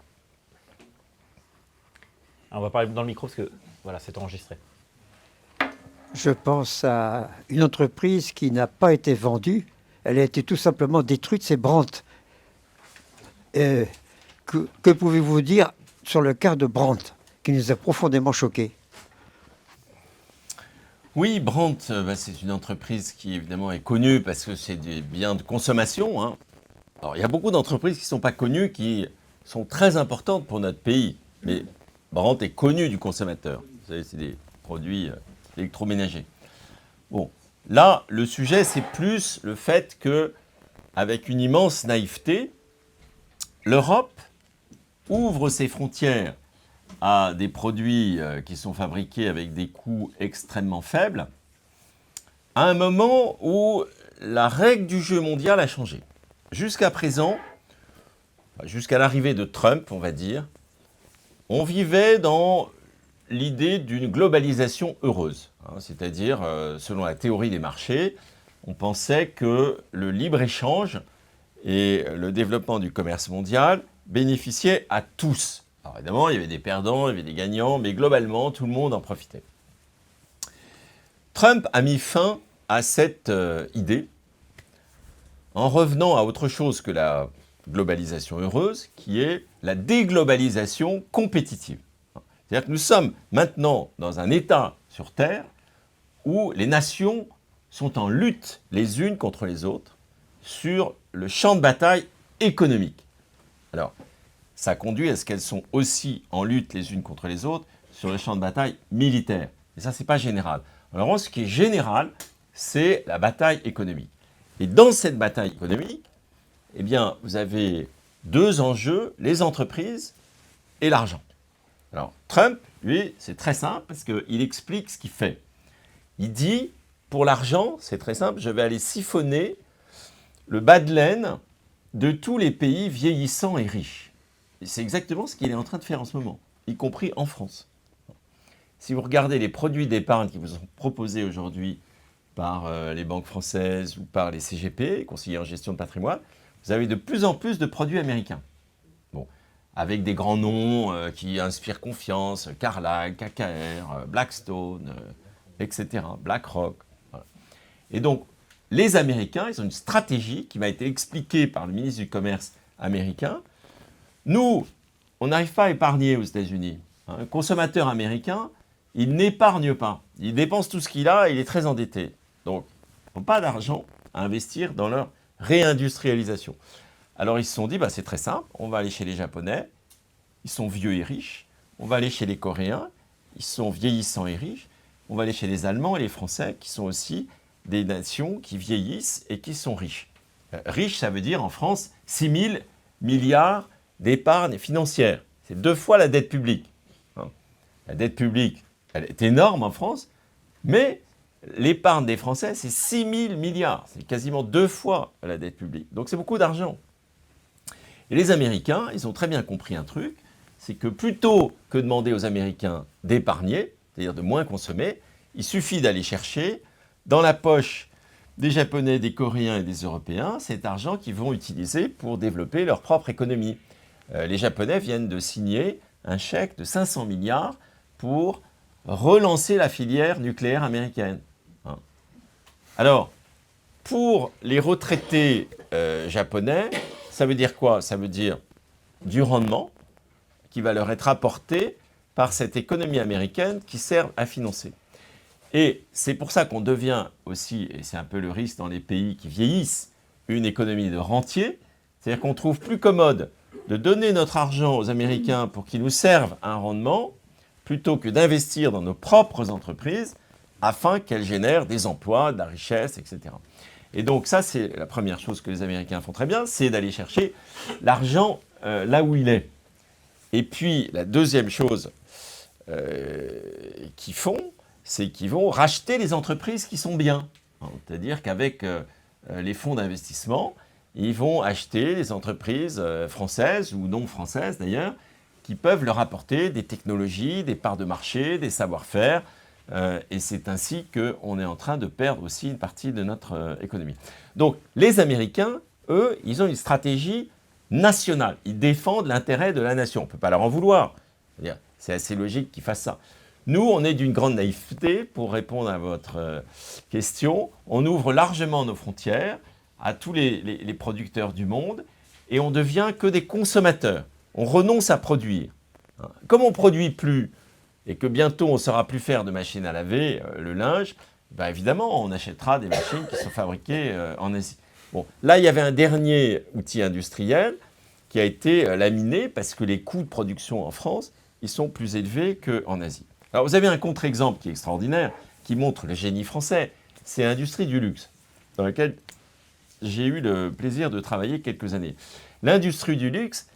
Alors, on va parler dans le micro parce que voilà, c'est enregistré. Je pense à une entreprise qui n'a pas été vendue. Elle a été tout simplement détruite, c'est Brandt. Que pouvez-vous dire sur le cas de Brandt, qui nous a profondément choqués? Oui, Brandt, c'est une entreprise qui évidemment est connue parce que c'est des biens de consommation, hein. Alors, il y a beaucoup d'entreprises qui ne sont pas connues, qui sont très importantes pour notre pays. Mais Brandt est connu du consommateur. Vous savez, c'est des produits électroménagers. Bon, là, le sujet, c'est plus le fait que, avec une immense naïveté, l'Europe ouvre ses frontières à des produits qui sont fabriqués avec des coûts extrêmement faibles, à un moment où la règle du jeu mondial a changé. Jusqu'à présent, jusqu'à l'arrivée de Trump, on va dire, on vivait dans l'idée d'une globalisation heureuse, hein, c'est-à-dire, selon la théorie des marchés, on pensait que le libre-échange et le développement du commerce mondial bénéficiaient à tous. Alors évidemment, il y avait des perdants, il y avait des gagnants, mais globalement, tout le monde en profitait. Trump a mis fin à cette idée en revenant à autre chose que la globalisation heureuse, qui est la déglobalisation compétitive. C'est-à-dire que nous sommes maintenant dans un état sur Terre où les nations sont en lutte les unes contre les autres sur le champ de bataille économique. Alors, ça conduit à ce qu'elles sont aussi en lutte les unes contre les autres sur le champ de bataille militaire. Et ça, ce n'est pas général. Alors, ce qui est général, c'est la bataille économique. Et dans cette bataille économique, eh bien, vous avez deux enjeux, les entreprises et l'argent. Alors, Trump, lui, c'est très simple parce qu'il explique ce qu'il fait. Il dit, pour l'argent, c'est très simple, je vais aller siphonner le bas de laine de tous les pays vieillissants et riches. Et c'est exactement ce qu'il est en train de faire en ce moment, y compris en France. Si vous regardez les produits d'épargne qui vous sont proposés aujourd'hui par les banques françaises ou par les CGP, conseillers en gestion de patrimoine, vous avez de plus en plus de produits américains. Bon, avec des grands noms qui inspirent confiance, Carlyle, KKR, Blackstone, etc., BlackRock. Voilà. Et donc, les Américains, ils ont une stratégie qui m'a été expliquée par le ministre du Commerce américain. Nous, on n'arrive pas à épargner aux États-Unis. Un consommateur américain, il n'épargne pas. Il dépense tout ce qu'il a et il est très endetté. Donc, ils n'ont pas d'argent à investir dans leur réindustrialisation. Alors, ils se sont dit, c'est très simple, on va aller chez les Japonais, ils sont vieux et riches. On va aller chez les Coréens, ils sont vieillissants et riches. On va aller chez les Allemands et les Français, qui sont aussi des nations qui vieillissent et qui sont riches. Riche, ça veut dire en France 6 000 milliards d'épargne financière. C'est 2 fois la dette publique. La dette publique, elle est énorme en France, mais l'épargne des Français, c'est 6 000 milliards. C'est quasiment 2 fois la dette publique. Donc c'est beaucoup d'argent. Et les Américains, ils ont très bien compris un truc, c'est que plutôt que de demander aux Américains d'épargner, c'est-à-dire de moins consommer, il suffit d'aller chercher dans la poche des Japonais, des Coréens et des Européens cet argent qu'ils vont utiliser pour développer leur propre économie. Les Japonais viennent de signer un chèque de 500 milliards pour relancer la filière nucléaire américaine. Alors, pour les retraités japonais, ça veut dire quoi? Ça veut dire du rendement qui va leur être apporté par cette économie américaine qui sert à financer. Et c'est pour ça qu'on devient aussi, et c'est un peu le risque dans les pays qui vieillissent, une économie de rentier. C'est-à-dire qu'on trouve plus commode de donner notre argent aux Américains pour qu'ils nous servent un rendement, plutôt que d'investir dans nos propres entreprises afin qu'elles génèrent des emplois, de la richesse, etc. Et donc ça, c'est la première chose que les Américains font très bien, c'est d'aller chercher l'argent là où il est. Et puis, la deuxième chose qu'ils font, c'est qu'ils vont racheter les entreprises qui sont bien. C'est-à-dire qu'avec les fonds d'investissement, ils vont acheter les entreprises françaises ou non françaises d'ailleurs, qui peuvent leur apporter des technologies, des parts de marché, des savoir-faire. Et c'est ainsi qu'on est en train de perdre aussi une partie de notre économie. Donc les Américains, eux, ils ont une stratégie nationale. Ils défendent l'intérêt de la nation. On ne peut pas leur en vouloir. C'est assez logique qu'ils fassent ça. Nous, on est d'une grande naïveté, pour répondre à votre question. On ouvre largement nos frontières à tous les producteurs du monde et on devient que des consommateurs. On renonce à produire. Comme on ne produit plus et que bientôt on ne saura plus faire de machines à laver le linge, ben évidemment, on achètera des machines qui sont fabriquées en Asie. Bon, là, il y avait un dernier outil industriel qui a été laminé parce que les coûts de production en France, ils sont plus élevés qu'en Asie. Alors, vous avez un contre-exemple qui est extraordinaire, qui montre le génie français. C'est l'industrie du luxe, dans laquelle j'ai eu le plaisir de travailler quelques années. L'industrie du luxe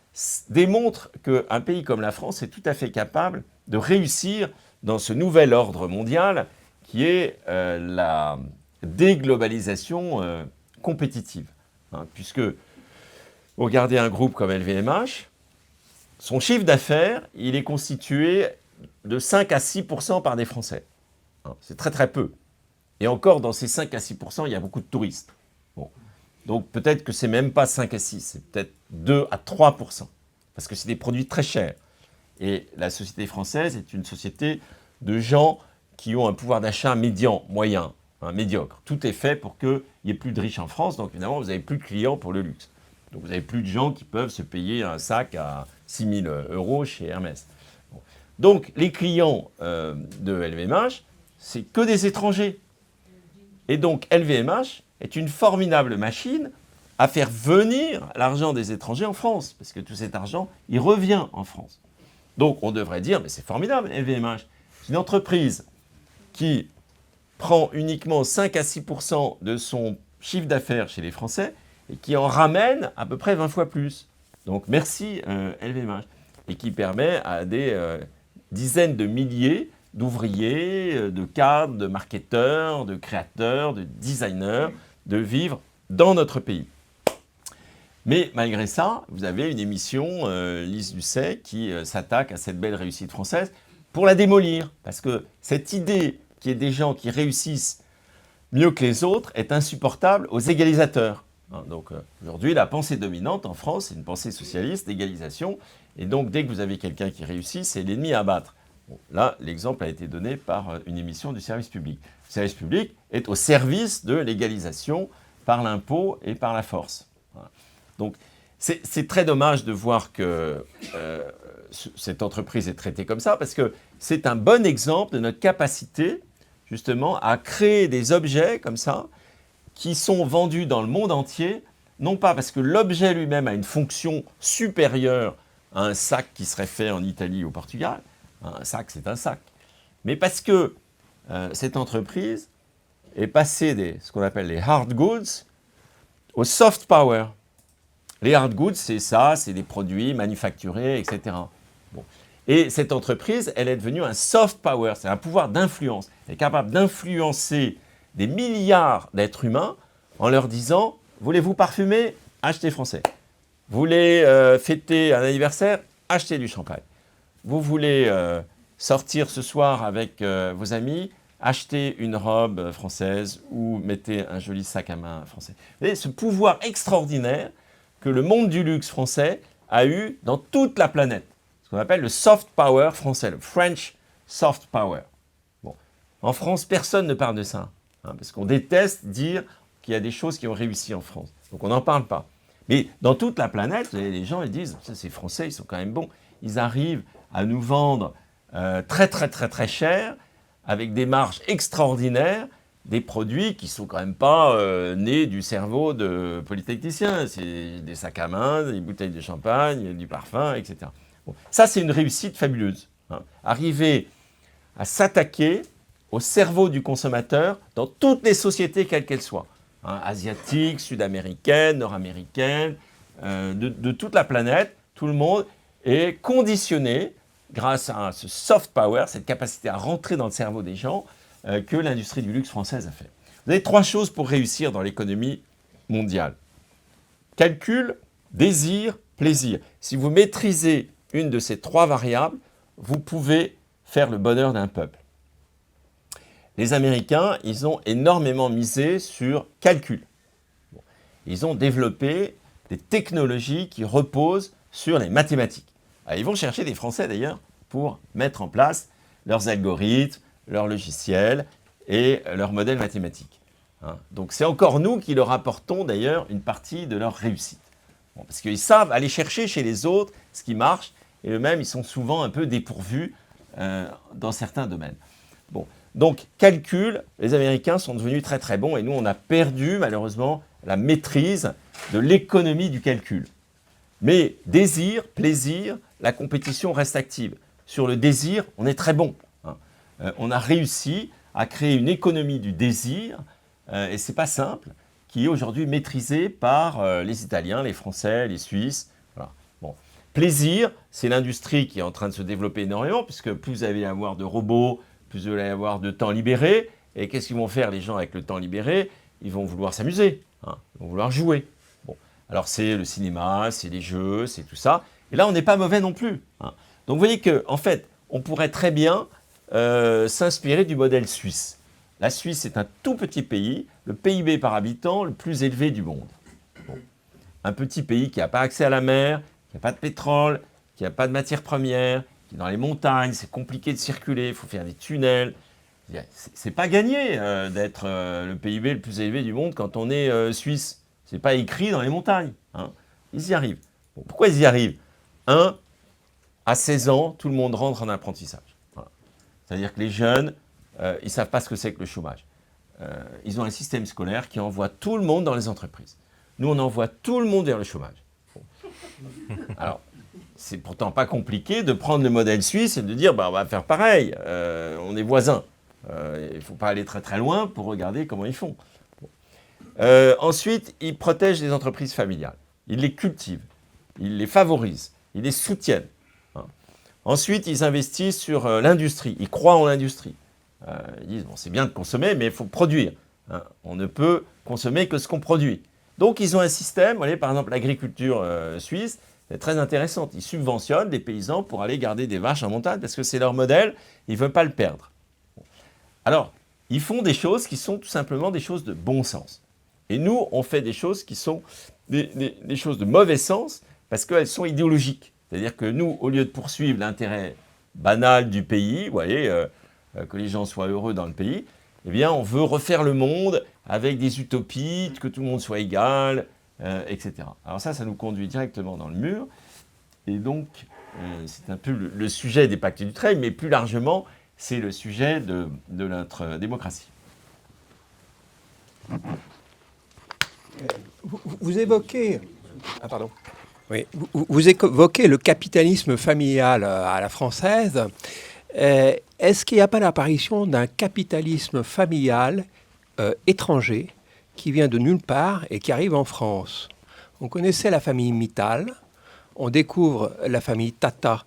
démontre qu'un pays comme la France est tout à fait capable de réussir dans ce nouvel ordre mondial qui est la déglobalisation compétitive. Puisque vous regardez un groupe comme LVMH, son chiffre d'affaires, il est constitué de 5 à 6% par des Français. C'est très très peu. Et encore, dans ces 5 à 6%, il y a beaucoup de touristes. Bon. Donc peut-être que c'est même pas 5 à 6, c'est peut-être 2 à 3%. Parce que c'est des produits très chers. Et la société française est une société de gens qui ont un pouvoir d'achat médian, moyen, médiocre. Tout est fait pour qu'il n'y ait plus de riches en France, donc évidemment, vous n'avez plus de clients pour le luxe. Donc vous n'avez plus de gens qui peuvent se payer un sac à 6 000 € chez Hermès. Bon. Donc les clients de LVMH, c'est que des étrangers. Et donc LVMH est une formidable machine à faire venir l'argent des étrangers en France, parce que tout cet argent, il revient en France. Donc on devrait dire, mais c'est formidable, LVMH. C'est une entreprise qui prend uniquement 5 à 6% de son chiffre d'affaires chez les Français et qui en ramène à peu près 20 fois plus. Donc merci LVMH. Et qui permet à des dizaines de milliers d'ouvriers, de cadres, de marketeurs, de créateurs, de designers, de vivre dans notre pays. Mais malgré ça, vous avez une émission, Lise Doucet, qui s'attaque à cette belle réussite française pour la démolir. Parce que cette idée qu'il y ait des gens qui réussissent mieux que les autres est insupportable aux égalisateurs. Donc aujourd'hui, la pensée dominante en France, c'est une pensée socialiste, d'égalisation. Et donc dès que vous avez quelqu'un qui réussit, c'est l'ennemi à abattre. Bon, là, l'exemple a été donné par une émission du service public. Le service public est au service de l'égalisation par l'impôt et par la force. Voilà. Donc, c'est très dommage de voir que cette entreprise est traitée comme ça, parce que c'est un bon exemple de notre capacité, justement, à créer des objets comme ça, qui sont vendus dans le monde entier, non pas parce que l'objet lui-même a une fonction supérieure à un sac qui serait fait en Italie ou au Portugal, un sac, c'est un sac, mais parce que cette entreprise est passée de ce qu'on appelle les hard goods au soft power. Les hard goods, c'est ça, c'est des produits manufacturés, etc. Bon. Et cette entreprise, elle est devenue un soft power, c'est un pouvoir d'influence. Elle est capable d'influencer des milliards d'êtres humains en leur disant « Voulez-vous parfumer ? Achetez français. Vous voulez fêter un anniversaire ? Achetez du champagne. Vous voulez sortir ce soir avec vos amis ? Achetez une robe française ou mettez un joli sac à main français. » Vous voyez, ce pouvoir extraordinaire que le monde du luxe français a eu dans toute la planète. Ce qu'on appelle le soft power français, le French soft power. Bon. En France, personne ne parle de ça, parce qu'on déteste dire qu'il y a des choses qui ont réussi en France. Donc on n'en parle pas. Mais dans toute la planète, les gens ils disent, ça c'est français, ils sont quand même bons. Ils arrivent à nous vendre très très très très cher avec des marges extraordinaires, des produits qui ne sont quand même pas nés du cerveau de polytechniciens. C'est des sacs à main, des bouteilles de champagne, du parfum, etc. Bon, ça, c'est une réussite fabuleuse. Arriver à s'attaquer au cerveau du consommateur dans toutes les sociétés, quelles qu'elles soient. Asiatiques, sud-américaines, nord-américaines, de toute la planète, tout le monde est conditionné grâce à ce soft power, cette capacité à rentrer dans le cerveau des gens que l'industrie du luxe française a fait. Vous avez 3 choses pour réussir dans l'économie mondiale. Calcul, désir, plaisir. Si vous maîtrisez une de ces 3 variables, vous pouvez faire le bonheur d'un peuple. Les Américains, ils ont énormément misé sur calcul. Ils ont développé des technologies qui reposent sur les mathématiques. Alors, ils vont chercher des Français d'ailleurs pour mettre en place leurs algorithmes, leurs logiciels et leurs modèles mathématiques. Donc c'est encore nous qui leur apportons d'ailleurs une partie de leur réussite. Parce qu'ils savent aller chercher chez les autres ce qui marche et eux-mêmes ils sont souvent un peu dépourvus dans certains domaines. Bon. Donc, calcul, les Américains sont devenus très très bons et nous, on a perdu malheureusement la maîtrise de l'économie du calcul. Mais désir, plaisir, la compétition reste active. Sur le désir, on est très bon. On a réussi à créer une économie du désir, et ce n'est pas simple, qui est aujourd'hui maîtrisée par les Italiens, les Français, les Suisses. Voilà. Bon. Plaisir, c'est l'industrie qui est en train de se développer énormément, puisque plus vous allez avoir de robots, plus vous allez avoir de temps libéré. Et qu'est-ce qu'ils vont faire les gens avec le temps libéré? Ils vont vouloir s'amuser, ils vont vouloir jouer. Bon. Alors c'est le cinéma, c'est les jeux, c'est tout ça. Et là, on n'est pas mauvais non plus. Donc vous voyez qu'en fait, on pourrait très bien s'inspirer du modèle suisse. La Suisse est un tout petit pays, le PIB par habitant le plus élevé du monde. Bon. Un petit pays qui n'a pas accès à la mer, qui n'a pas de pétrole, qui n'a pas de matières premières, dans les montagnes, c'est compliqué de circuler, il faut faire des tunnels. C'est pas gagné d'être le PIB le plus élevé du monde quand on est suisse. C'est pas écrit dans les montagnes. Ils y arrivent. Bon, pourquoi ils y arrivent? À 16 ans, tout le monde rentre en apprentissage. Voilà. C'est-à-dire que les jeunes, ils ne savent pas ce que c'est que le chômage. Ils ont un système scolaire qui envoie tout le monde dans les entreprises. Nous, on envoie tout le monde vers le chômage. Bon. Alors, c'est pourtant pas compliqué de prendre le modèle suisse et de dire on va faire pareil, on est voisins. Il ne faut pas aller très très loin pour regarder comment ils font. Bon. Ensuite, ils protègent les entreprises familiales. Ils les cultivent, ils les favorisent, ils les soutiennent. Ensuite, ils investissent sur l'industrie, ils croient en l'industrie. Ils disent c'est bien de consommer, mais il faut produire. On ne peut consommer que ce qu'on produit. Donc, ils ont un système, vous voyez, par exemple, l'agriculture suisse, c'est très intéressant. Ils subventionnent les paysans pour aller garder des vaches en montagne parce que c'est leur modèle, ils ne veulent pas le perdre. Alors, ils font des choses qui sont tout simplement des choses de bon sens. Et nous, on fait des choses qui sont des choses de mauvais sens parce qu'elles sont idéologiques. C'est-à-dire que nous, au lieu de poursuivre l'intérêt banal du pays, vous voyez, que les gens soient heureux dans le pays, eh bien, on veut refaire le monde avec des utopies, que tout le monde soit égal, etc. Alors ça nous conduit directement dans le mur. Et donc, c'est un peu le sujet des pactes du Treuil, mais plus largement, c'est le sujet de notre démocratie. Vous évoquez... Ah, pardon. Oui, vous évoquez le capitalisme familial à la française. Est-ce qu'il n'y a pas l'apparition d'un capitalisme familial étranger qui vient de nulle part et qui arrive en France? On connaissait la famille Mittal, on découvre la famille Tata,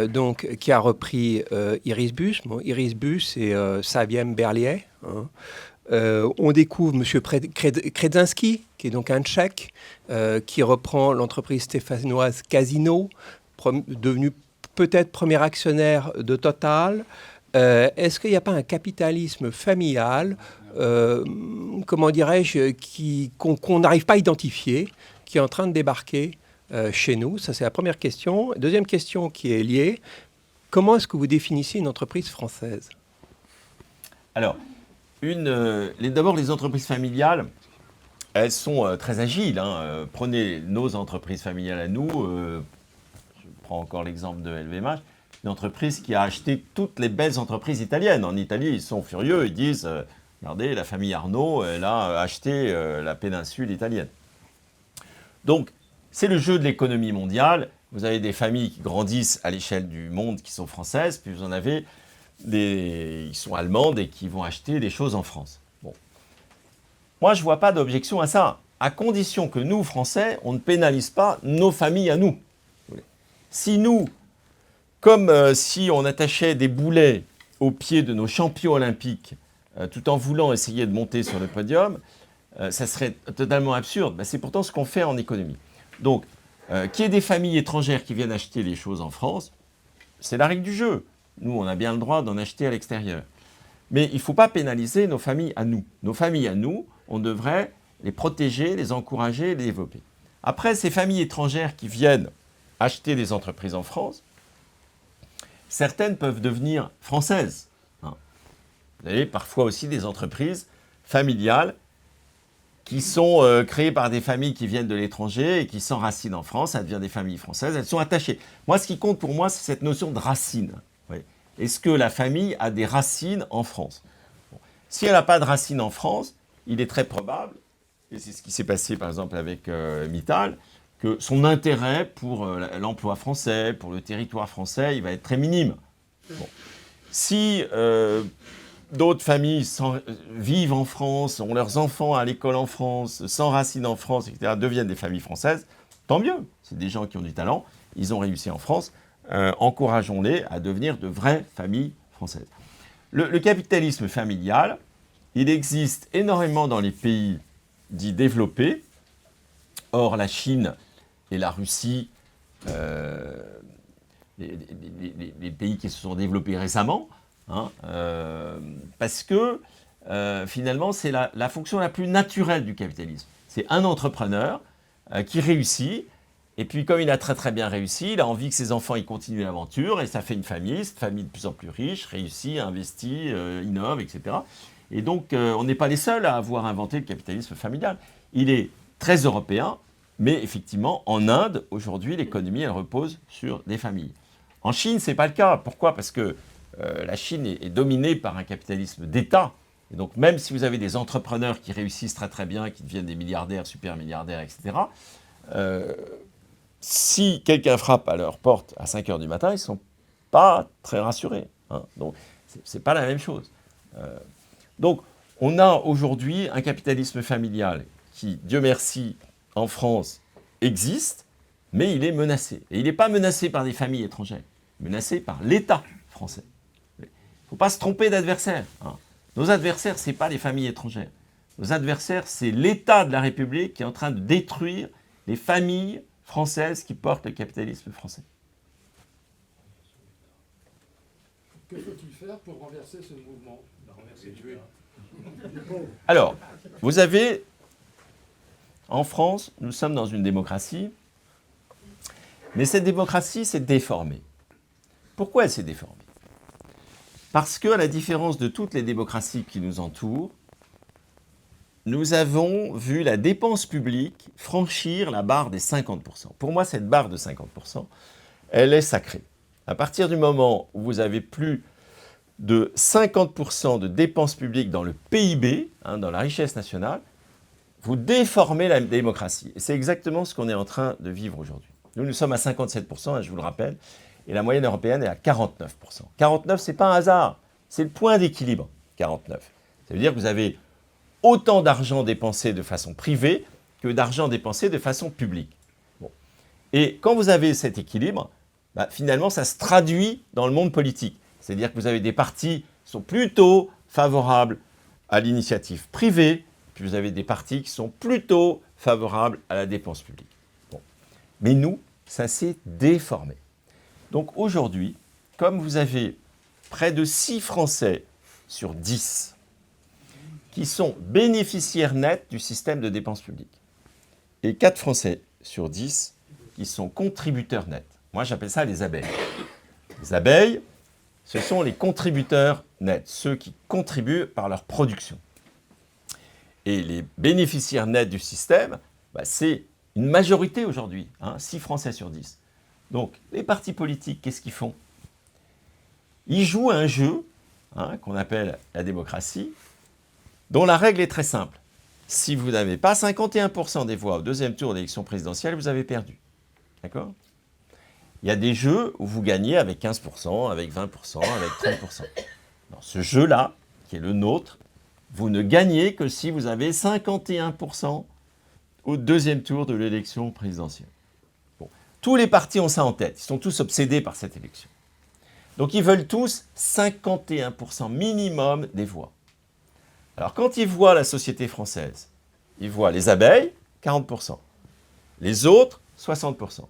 donc, qui a repris Iris Bus. Bon, Iris Bus et Saviem Berliet. On découvre M. Kredzinski, qui est donc un Tchèque, qui reprend l'entreprise stéphanoise Casino, devenu peut-être premier actionnaire de Total. Est-ce qu'il n'y a pas un capitalisme familial, comment dirais-je, qu'on n'arrive pas à identifier, qui est en train de débarquer chez nous? Ça, c'est la première question. Deuxième question qui est liée, comment est-ce que vous définissez une entreprise française? Alors, d'abord, les entreprises familiales, elles sont très agiles. Prenez nos entreprises familiales à nous, je prends encore l'exemple de LVMH, une entreprise qui a acheté toutes les belles entreprises italiennes. En Italie, ils sont furieux, ils disent regardez, la famille Arnault, elle a acheté la péninsule italienne. Donc, c'est le jeu de l'économie mondiale. Vous avez des familles qui grandissent à l'échelle du monde qui sont françaises, puis vous en avez qui sont allemandes et qui vont acheter des choses en France. Bon. Moi, je ne vois pas d'objection à ça, à condition que nous, Français, on ne pénalise pas nos familles à nous. Si nous, comme si on attachait des boulets aux pieds de nos champions olympiques, tout en voulant essayer de monter sur le podium, ça serait totalement absurde. Ben, c'est pourtant ce qu'on fait en économie. Donc, qu'il y ait des familles étrangères qui viennent acheter des choses en France, c'est la règle du jeu. Nous, on a bien le droit d'en acheter à l'extérieur. Mais il ne faut pas pénaliser nos familles à nous. Nos familles à nous, on devrait les protéger, les encourager, les développer. Après, ces familles étrangères qui viennent acheter des entreprises en France, certaines peuvent devenir françaises. Vous avez parfois aussi des entreprises familiales qui sont créées par des familles qui viennent de l'étranger et qui s'enracinent en France. Ça devient des familles françaises, elles sont attachées. Moi, ce qui compte pour moi, c'est cette notion de racine. Oui. Est-ce que la famille a des racines en France? Bon. Si elle n'a pas de racines en France, il est très probable, et c'est ce qui s'est passé par exemple avec Mittal, que son intérêt pour l'emploi français, pour le territoire français, il va être très minime. Bon. Si d'autres familles vivent en France, ont leurs enfants à l'école en France, s'enracinent en France, etc., deviennent des familles françaises, tant mieux. C'est des gens qui ont du talent, ils ont réussi en France. Encourageons-les à devenir de vraies familles françaises. Le capitalisme familial, il existe énormément dans les pays dits développés. Or, la Chine et la Russie, les pays qui se sont développés récemment, parce que finalement, c'est la fonction la plus naturelle du capitalisme. C'est un entrepreneur qui réussit, et puis comme il a très très bien réussi, il a envie que ses enfants ils continuent l'aventure, et ça fait une famille, cette famille de plus en plus riche, réussit, investit, innove, etc. Et donc, on n'est pas les seuls à avoir inventé le capitalisme familial. Il est très européen, mais effectivement, en Inde, aujourd'hui, l'économie, elle repose sur des familles. En Chine, ce n'est pas le cas. Pourquoi? Parce que la Chine est dominée par un capitalisme d'État. Et donc, même si vous avez des entrepreneurs qui réussissent très très bien, qui deviennent des milliardaires, super milliardaires, etc., si quelqu'un frappe à leur porte à 5 h du matin, ils ne sont pas très rassurés. Donc, ce n'est pas la même chose. Donc, on a aujourd'hui un capitalisme familial qui, Dieu merci, en France, existe, mais il est menacé. Et il n'est pas menacé par des familles étrangères, il est menacé par l'État français. Il ne faut pas se tromper d'adversaire. Nos adversaires, ce n'est pas les familles étrangères. Nos adversaires, c'est l'État de la République qui est en train de détruire les familles françaises qui portent le capitalisme français. Que faut-il faire pour renverser ce mouvement? Alors, vous avez, en France, nous sommes dans une démocratie, mais cette démocratie s'est déformée. Pourquoi elle s'est déformée? Parce qu'à la différence de toutes les démocraties qui nous entourent, nous avons vu la dépense publique franchir la barre des 50%. Pour moi, cette barre de 50%, elle est sacrée. À partir du moment où vous avez plus de 50% de dépenses publiques dans le PIB, dans la richesse nationale, vous déformez la démocratie. Et c'est exactement ce qu'on est en train de vivre aujourd'hui. Nous sommes à 57%, je vous le rappelle, et la moyenne européenne est à 49%. 49, ce n'est pas un hasard, c'est le point d'équilibre, 49. Ça veut dire que vous avez autant d'argent dépensé de façon privée que d'argent dépensé de façon publique. Bon. Et quand vous avez cet équilibre, finalement, ça se traduit dans le monde politique. C'est-à-dire que vous avez des partis qui sont plutôt favorables à l'initiative privée, puis vous avez des partis qui sont plutôt favorables à la dépense publique. Bon. Mais nous, ça s'est déformé. Donc aujourd'hui, comme vous avez près de 6 Français sur 10 qui sont bénéficiaires nets du système de dépenses publiques, et 4 Français sur 10 qui sont contributeurs nets. Moi, j'appelle ça les abeilles. Les abeilles, ce sont les contributeurs nets, ceux qui contribuent par leur production. Et les bénéficiaires nets du système, c'est une majorité aujourd'hui, 6 Français sur 10. Donc, les partis politiques, qu'est-ce qu'ils font? ils jouent à un jeu qu'on appelle la démocratie, dont la règle est très simple. Si vous n'avez pas 51% des voix au deuxième tour d'élection présidentielle, vous avez perdu. D'accord ? Il y a des jeux où vous gagnez avec 15%, avec 20%, avec 30%. Dans ce jeu-là, qui est le nôtre, vous ne gagnez que si vous avez 51% au deuxième tour de l'élection présidentielle. Bon. Tous les partis ont ça en tête. Ils sont tous obsédés par cette élection. Donc ils veulent tous 51% minimum des voix. Alors quand ils voient la société française, ils voient les abeilles, 40%. Les autres, 60%.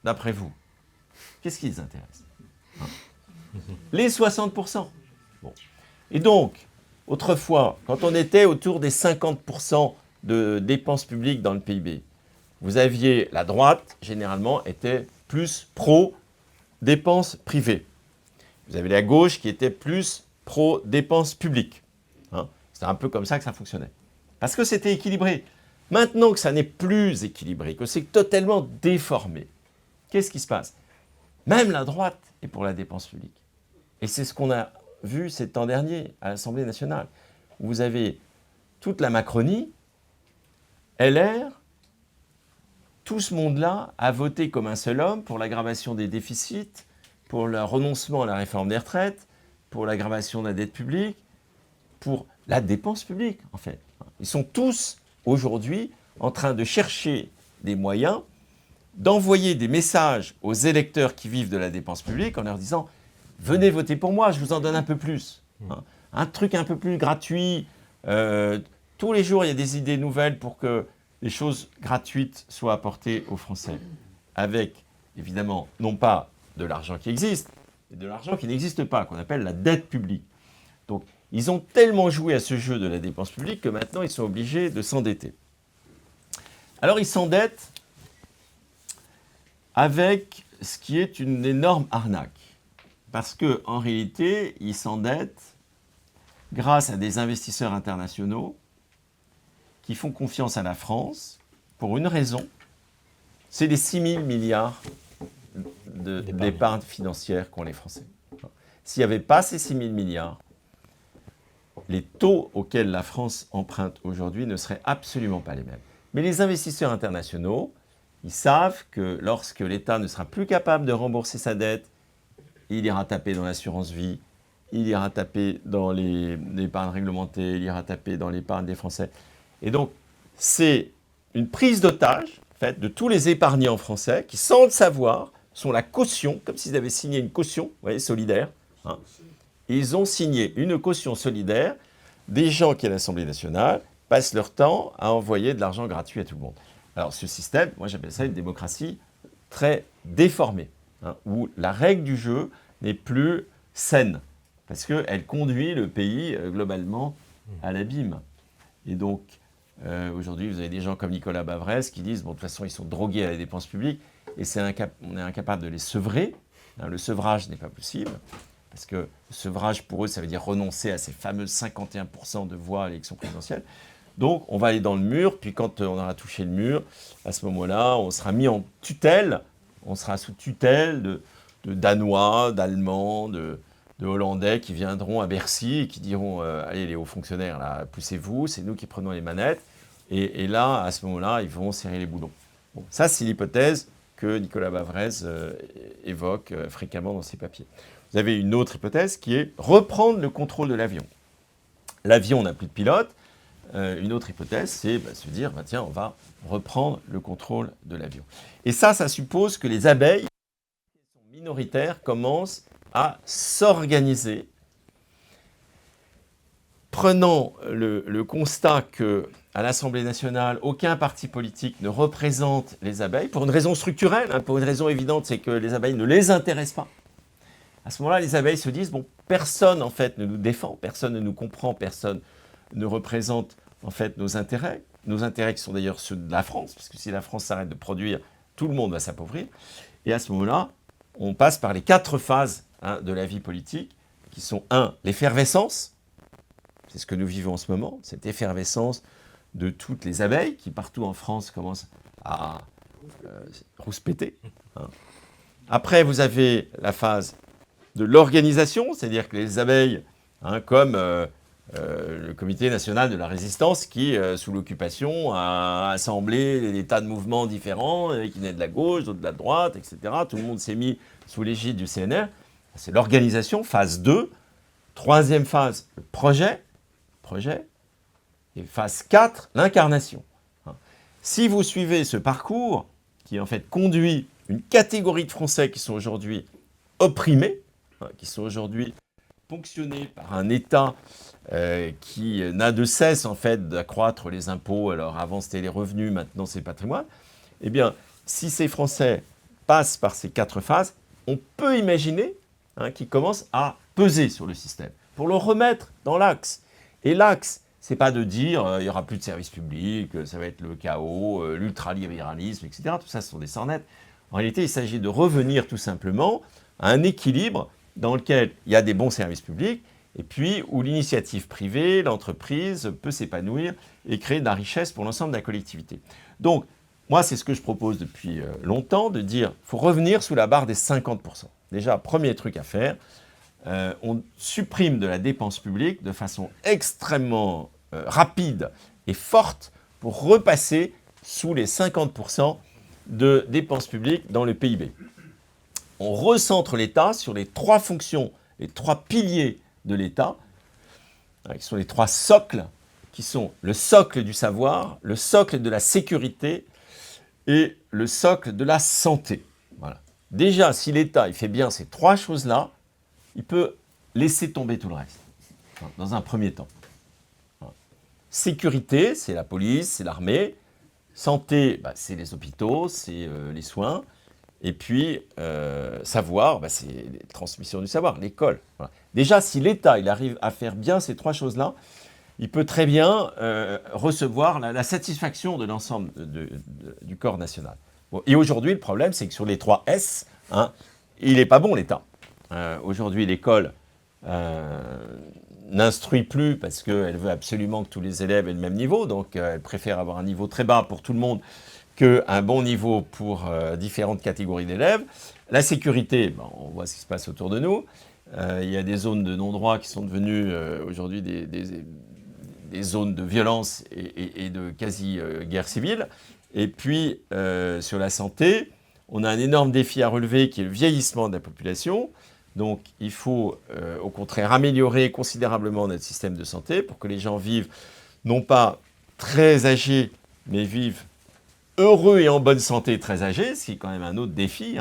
D'après vous, qu'est-ce qui les intéresse ? Les 60%. Bon. Et donc, autrefois, quand on était autour des 50% de dépenses publiques dans le PIB, vous aviez la droite, généralement, était plus pro-dépenses privées. Vous avez la gauche qui était plus pro-dépenses publiques. C'était un peu comme ça que ça fonctionnait. Parce que c'était équilibré. Maintenant que ça n'est plus équilibré, que c'est totalement déformé, qu'est-ce qui se passe ? Même la droite est pour la dépense publique. Et c'est ce qu'on a vu ces temps derniers à l'Assemblée nationale. Vous avez toute la Macronie, LR, tout ce monde-là a voté comme un seul homme pour l'aggravation des déficits, pour le renoncement à la réforme des retraites, pour l'aggravation de la dette publique, pour la dépense publique, en fait. Ils sont tous, aujourd'hui, en train de chercher des moyens d'envoyer des messages aux électeurs qui vivent de la dépense publique en leur disant « Venez voter pour moi, je vous en donne un peu plus. » Un truc un peu plus gratuit. Tous les jours, il y a des idées nouvelles pour que les choses gratuites soient apportées aux Français. Avec, évidemment, non pas de l'argent qui existe, mais de l'argent qui n'existe pas, qu'on appelle la dette publique. Donc, ils ont tellement joué à ce jeu de la dépense publique que maintenant, ils sont obligés de s'endetter. Alors, ils s'endettent avec ce qui est une énorme arnaque. Parce qu'en réalité, ils s'endettent grâce à des investisseurs internationaux qui font confiance à la France pour une raison, c'est les 6 000 milliards d'épargne financière qu'ont les Français. S'il n'y avait pas ces 6 000 milliards, les taux auxquels la France emprunte aujourd'hui ne seraient absolument pas les mêmes. Mais les investisseurs internationaux, ils savent que lorsque l'État ne sera plus capable de rembourser sa dette, il ira taper dans l'assurance vie, il ira taper dans l'épargne réglementée, il ira taper dans l'épargne des Français. Et donc, c'est une prise d'otage faite de tous les épargnants français qui, sans le savoir, sont la caution, comme s'ils avaient signé une caution, vous voyez, solidaire. Ils ont signé une caution solidaire. Des gens qui, à l'Assemblée nationale, passent leur temps à envoyer de l'argent gratuit à tout le monde. Alors, ce système, moi j'appelle ça une démocratie très déformée, où la règle du jeu n'est plus saine, parce qu'elle conduit le pays globalement à l'abîme. Et donc, aujourd'hui, vous avez des gens comme Nicolas Bavrez qui disent, bon, de toute façon, ils sont drogués à la dépense publique, et on est incapable de les sevrer. Le sevrage n'est pas possible, parce que le sevrage, pour eux, ça veut dire renoncer à ces fameuses 51% de voix à l'élection présidentielle. Donc, on va aller dans le mur, puis quand on aura touché le mur, à ce moment-là, on sera mis en tutelle, on sera sous tutelle de Danois, d'Allemands, de Hollandais qui viendront à Bercy et qui diront allez, les hauts fonctionnaires, là, poussez-vous, c'est nous qui prenons les manettes. Et là, à ce moment-là, ils vont serrer les boulons. Bon, ça, c'est l'hypothèse que Nicolas Bavrez évoque fréquemment dans ses papiers. Vous avez une autre hypothèse qui est reprendre le contrôle de l'avion. L'avion n'a plus de pilote. Une autre hypothèse, c'est se dire tiens, on va reprendre le contrôle de l'avion. Et ça suppose que les abeilles minoritaires commencent à s'organiser, prenant le constat qu'à l'Assemblée nationale, aucun parti politique ne représente les abeilles, pour une raison structurelle, pour une raison évidente, c'est que les abeilles ne les intéressent pas. À ce moment-là, les abeilles se disent, bon, personne en fait ne nous défend, personne ne nous comprend, personne ne représente en fait nos intérêts qui sont d'ailleurs ceux de la France, parce que si la France s'arrête de produire, tout le monde va s'appauvrir. Et à ce moment-là, on passe par les 4 phases de la vie politique, qui sont 1, l'effervescence, c'est ce que nous vivons en ce moment, cette effervescence de toutes les abeilles qui partout en France commencent à rouspéter. Après, vous avez la phase de l'organisation, c'est-à-dire que les abeilles, comme le Comité national de la résistance qui, sous l'occupation, a assemblé des tas de mouvements différents, qui venaient de la gauche, d'autres de la droite, etc. Tout le monde s'est mis sous l'égide du CNR. C'est l'organisation, phase 2. Troisième phase, le projet. Et phase 4, l'incarnation. Si vous suivez ce parcours, qui en fait conduit une catégorie de Français qui sont aujourd'hui opprimés, qui sont aujourd'hui ponctionnés par un État qui n'a de cesse en fait d'accroître les impôts. Alors avant c'était les revenus, maintenant c'est le patrimoine. Eh bien, si ces Français passent par ces 4 phases, on peut imaginer qu'ils commencent à peser sur le système pour le remettre dans l'axe. Et l'axe, c'est pas de dire il n'y aura plus de services publics, ça va être le chaos, l'ultralibéralisme, etc. Tout ça, ce sont des sornettes. En réalité, il s'agit de revenir tout simplement à un équilibre dans lequel il y a des bons services publics et puis où l'initiative privée, l'entreprise peut s'épanouir et créer de la richesse pour l'ensemble de la collectivité. Donc, moi, c'est ce que je propose depuis longtemps, de dire qu'il faut revenir sous la barre des 50%. Déjà, premier truc à faire, on supprime de la dépense publique de façon extrêmement rapide et forte pour repasser sous les 50% de dépenses publiques dans le PIB. On recentre l'État sur les 3 fonctions, les 3 piliers de l'État, qui sont les 3 socles, qui sont le socle du savoir, le socle de la sécurité et le socle de la santé. Voilà. Déjà, si l'État il fait bien ces 3 choses-là, il peut laisser tomber tout le reste, dans un premier temps. Sécurité, c'est la police, c'est l'armée. Santé, c'est les hôpitaux, c'est les soins. Et puis, savoir, c'est la transmission du savoir, l'école. Voilà. Déjà, si l'État il arrive à faire bien ces 3 choses-là, il peut très bien recevoir la satisfaction de l'ensemble du corps national. Bon, et aujourd'hui, le problème, c'est que sur les 3 S, il n'est pas bon, l'État. Aujourd'hui, l'école n'instruit plus parce qu'elle veut absolument que tous les élèves aient le même niveau, donc elle préfère avoir un niveau très bas pour tout le monde qu'un bon niveau pour différentes catégories d'élèves. La sécurité, on voit ce qui se passe autour de nous. Il y a des zones de non-droit qui sont devenues aujourd'hui des zones de violence et de quasi-guerre civile. Et puis, sur la santé, on a un énorme défi à relever qui est le vieillissement de la population. Donc, il faut au contraire améliorer considérablement notre système de santé pour que les gens vivent non pas très âgés, mais vivent heureux et en bonne santé très âgés, ce qui est quand même un autre défi.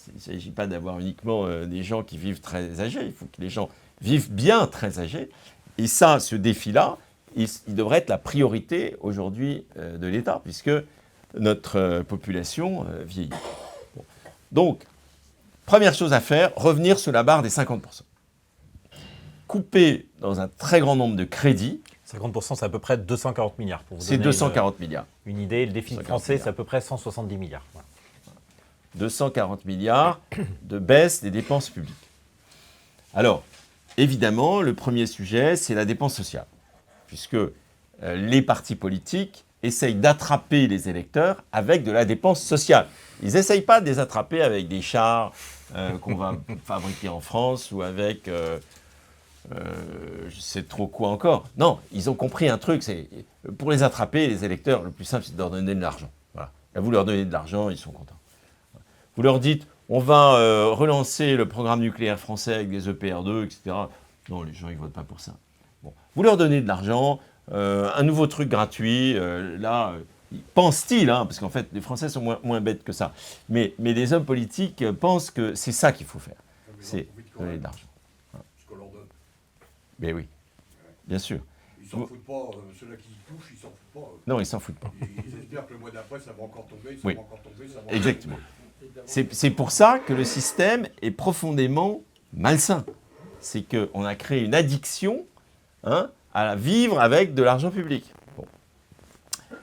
Il ne s'agit pas d'avoir uniquement des gens qui vivent très âgés, il faut que les gens vivent bien très âgés. Et ça, ce défi-là, il devrait être la priorité aujourd'hui de l'État, puisque notre population vieillit. Bon. Donc, première chose à faire, revenir sous la barre des 50%. Couper dans un très grand nombre de crédits. 50%, c'est à peu près 240 milliards. Pour vous C'est donner 240 milliards. Une idée, le déficit français, c'est à peu près 170 milliards. Voilà. 240 milliards de baisse des dépenses publiques. Alors, évidemment, le premier sujet, c'est la dépense sociale, puisque les partis politiques essayent d'attraper les électeurs avec de la dépense sociale. Ils n'essayent pas de les attraper avec des chars qu'on va fabriquer en France ou avec je sais trop quoi encore. Non, ils ont compris un truc, c'est pour les attraper, les électeurs, le plus simple, c'est de leur donner de l'argent. Voilà. Là, vous leur donnez de l'argent, ils sont contents. Vous leur dites, on va relancer le programme nucléaire français avec des EPR2, etc. Non, les gens, ils ne votent pas pour ça. Bon. Vous leur donnez de l'argent, un nouveau truc gratuit, pense-t-il, parce qu'en fait, les Français sont moins bêtes que ça, mais les hommes politiques pensent que c'est ça qu'il faut faire, c'est donner de l'argent. Ce qu'on leur donne. Mais oui, bien sûr. Ils s'en foutent pas, ceux-là qui touchent, ils s'en foutent pas. Non, ils s'en foutent pas. Ils espèrent que le mois d'après, ça va encore tomber, ça Oui. va encore tomber, ça va encore Exactement. tomber. C'est pour ça que le système est profondément malsain. C'est qu'on a créé une addiction à vivre avec de l'argent public. Bon.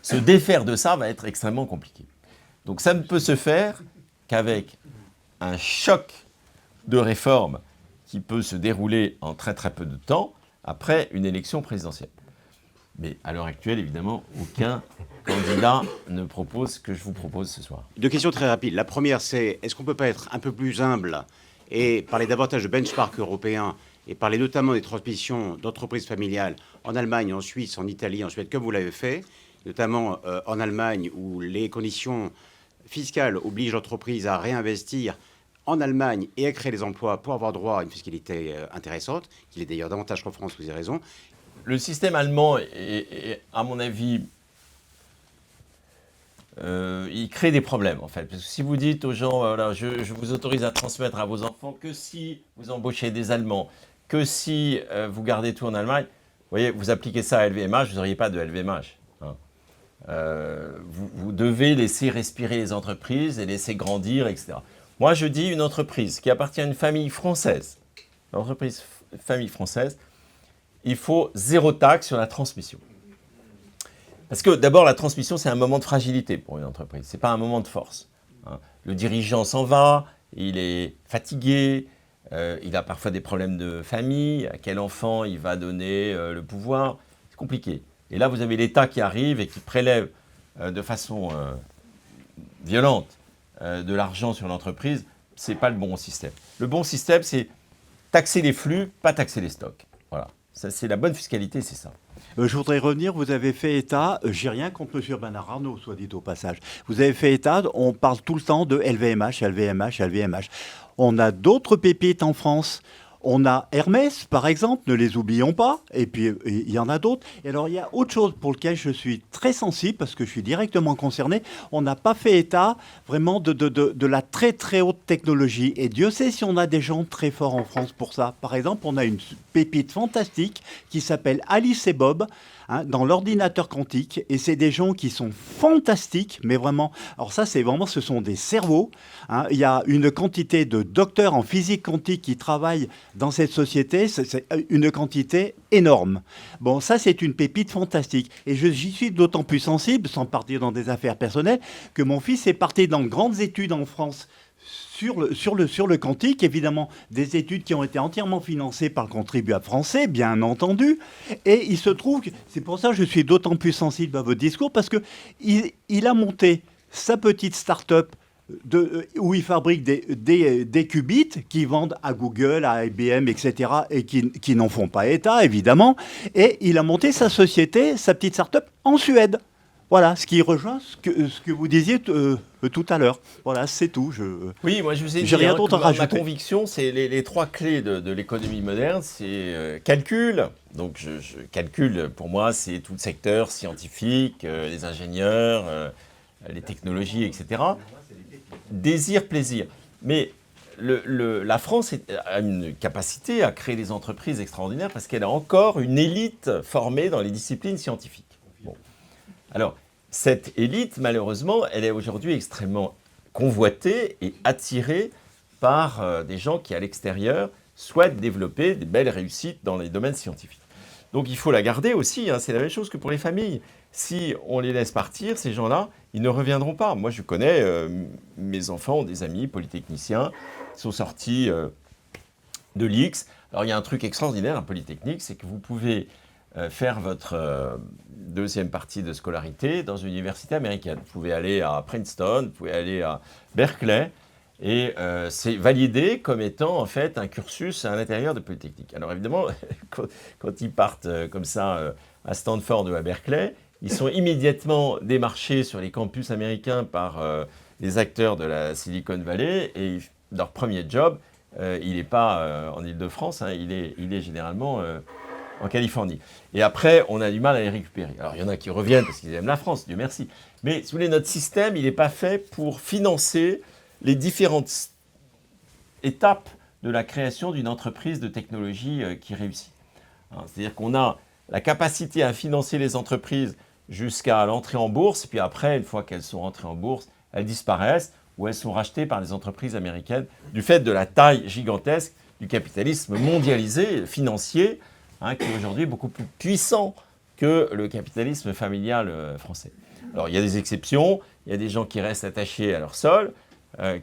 Se défaire de ça va être extrêmement compliqué. Donc ça ne peut se faire qu'avec un choc de réforme qui peut se dérouler en très très peu de temps après une élection présidentielle. Mais à l'heure actuelle, évidemment, aucun candidat ne propose ce que je vous propose ce soir. 2 questions très rapides. La première, c'est est-ce qu'on ne peut pas être un peu plus humble et parler davantage de benchmark européen et parler notamment des transmissions d'entreprises familiales en Allemagne, en Suisse, en Italie, en Suède, comme vous l'avez fait, notamment en Allemagne où les conditions fiscales obligent l'entreprise à réinvestir en Allemagne et à créer des emplois pour avoir droit à une fiscalité intéressante, qu'il est d'ailleurs davantage qu'en France, vous avez raison. Le système allemand est, à mon avis, il crée des problèmes en fait. Parce que si vous dites aux gens, voilà, je vous autorise à transmettre à vos enfants que si vous embauchez des Allemands, que si vous gardez tout en Allemagne, vous voyez, vous appliquez ça à LVMH, vous n'auriez pas de LVMH. Hein. Vous devez laisser respirer les entreprises et laisser grandir, etc. Moi, je dis une entreprise qui appartient à une famille française, famille française, il faut 0 taxe sur la transmission. Parce que d'abord, la transmission, c'est un moment de fragilité pour une entreprise, ce n'est pas un moment de force. Hein. Le dirigeant s'en va, il est fatigué, il a parfois des problèmes de famille, à quel enfant il va donner le pouvoir, c'est compliqué. Et là, vous avez l'État qui arrive et qui prélève de façon violente de l'argent sur l'entreprise, ce n'est pas le bon système. Le bon système, c'est taxer les flux, pas taxer les stocks. Voilà, ça, c'est la bonne fiscalité, c'est ça. Je voudrais revenir, vous avez fait état, j'ai rien contre M. Bernard Arnault, soit dit au passage. Vous avez fait état, on parle tout le temps de LVMH, LVMH, LVMH. On a d'autres pépites en France. On a Hermès, par exemple, ne les oublions pas, et puis il y en a d'autres. Et alors, il y a autre chose pour lequel je suis très sensible, parce que je suis directement concerné. On n'a pas fait état vraiment de la très très haute technologie. Et Dieu sait si on a des gens très forts en France pour ça. Par exemple, on a une pépite fantastique qui s'appelle Alice et Bob, hein, dans l'ordinateur quantique. Et c'est des gens qui sont fantastiques, mais vraiment... Alors ça, c'est vraiment, ce sont des cerveaux. Hein. Il y a une quantité de docteurs en physique quantique qui travaillent dans cette société, c'est une quantité énorme. Bon, ça, c'est une pépite fantastique. Et j'y suis d'autant plus sensible, sans partir dans des affaires personnelles, que mon fils est parti dans de grandes études en France sur le quantique, évidemment, des études qui ont été entièrement financées par le contribuable français, bien entendu. Et il se trouve que, c'est pour ça que je suis d'autant plus sensible à votre discours, parce qu'il a monté sa petite start-up où ils fabriquent des qubits qui vendent à Google, à IBM, etc., et qui n'en font pas état, évidemment. Et il a monté sa société, sa petite start-up, en Suède. Voilà, ce qui rejoint ce que vous disiez tout à l'heure. Voilà, c'est tout. Oui, moi je vous ai dit, rien d'autre à rajouter. Ma conviction, c'est les 3 clés de l'économie moderne, c'est calcul. Donc calcul, pour moi, c'est tout le secteur scientifique, les ingénieurs, les technologies, etc. Désir, plaisir. Mais la France a une capacité à créer des entreprises extraordinaires parce qu'elle a encore une élite formée dans les disciplines scientifiques. Bon. Alors, cette élite, malheureusement, elle est aujourd'hui extrêmement convoitée et attirée par des gens qui, à l'extérieur, souhaitent développer des belles réussites dans les domaines scientifiques. Donc, il faut la garder aussi. Hein, c'est la même chose que pour les familles. Si on les laisse partir, ces gens-là, ils ne reviendront pas. Moi, je connais, mes enfants ont des amis polytechniciens qui sont sortis de l'IX. Alors, il y a un truc extraordinaire à Polytechnique, c'est que vous pouvez faire votre deuxième partie de scolarité dans une université américaine. Vous pouvez aller à Princeton, vous pouvez aller à Berkeley, et c'est validé comme étant en fait un cursus à l'intérieur de Polytechnique. Alors évidemment, quand ils partent comme ça à Stanford ou à Berkeley, ils sont immédiatement démarchés sur les campus américains par les acteurs de la Silicon Valley, et leur premier job, il n'est pas en Île-de-France, hein, il est généralement en Californie. Et après, on a du mal à les récupérer. Alors, il y en a qui reviennent parce qu'ils aiment la France, Dieu merci. Mais, si vous voulez, notre système, il n'est pas fait pour financer les différentes étapes de la création d'une entreprise de technologie qui réussit. Hein, c'est-à-dire qu'on a la capacité à financer les entreprises jusqu'à l'entrée en bourse, puis après, une fois qu'elles sont rentrées en bourse, elles disparaissent ou elles sont rachetées par les entreprises américaines du fait de la taille gigantesque du capitalisme mondialisé, financier, hein, qui est aujourd'hui beaucoup plus puissant que le capitalisme familial français. Alors, il y a des exceptions, il y a des gens qui restent attachés à leur sol,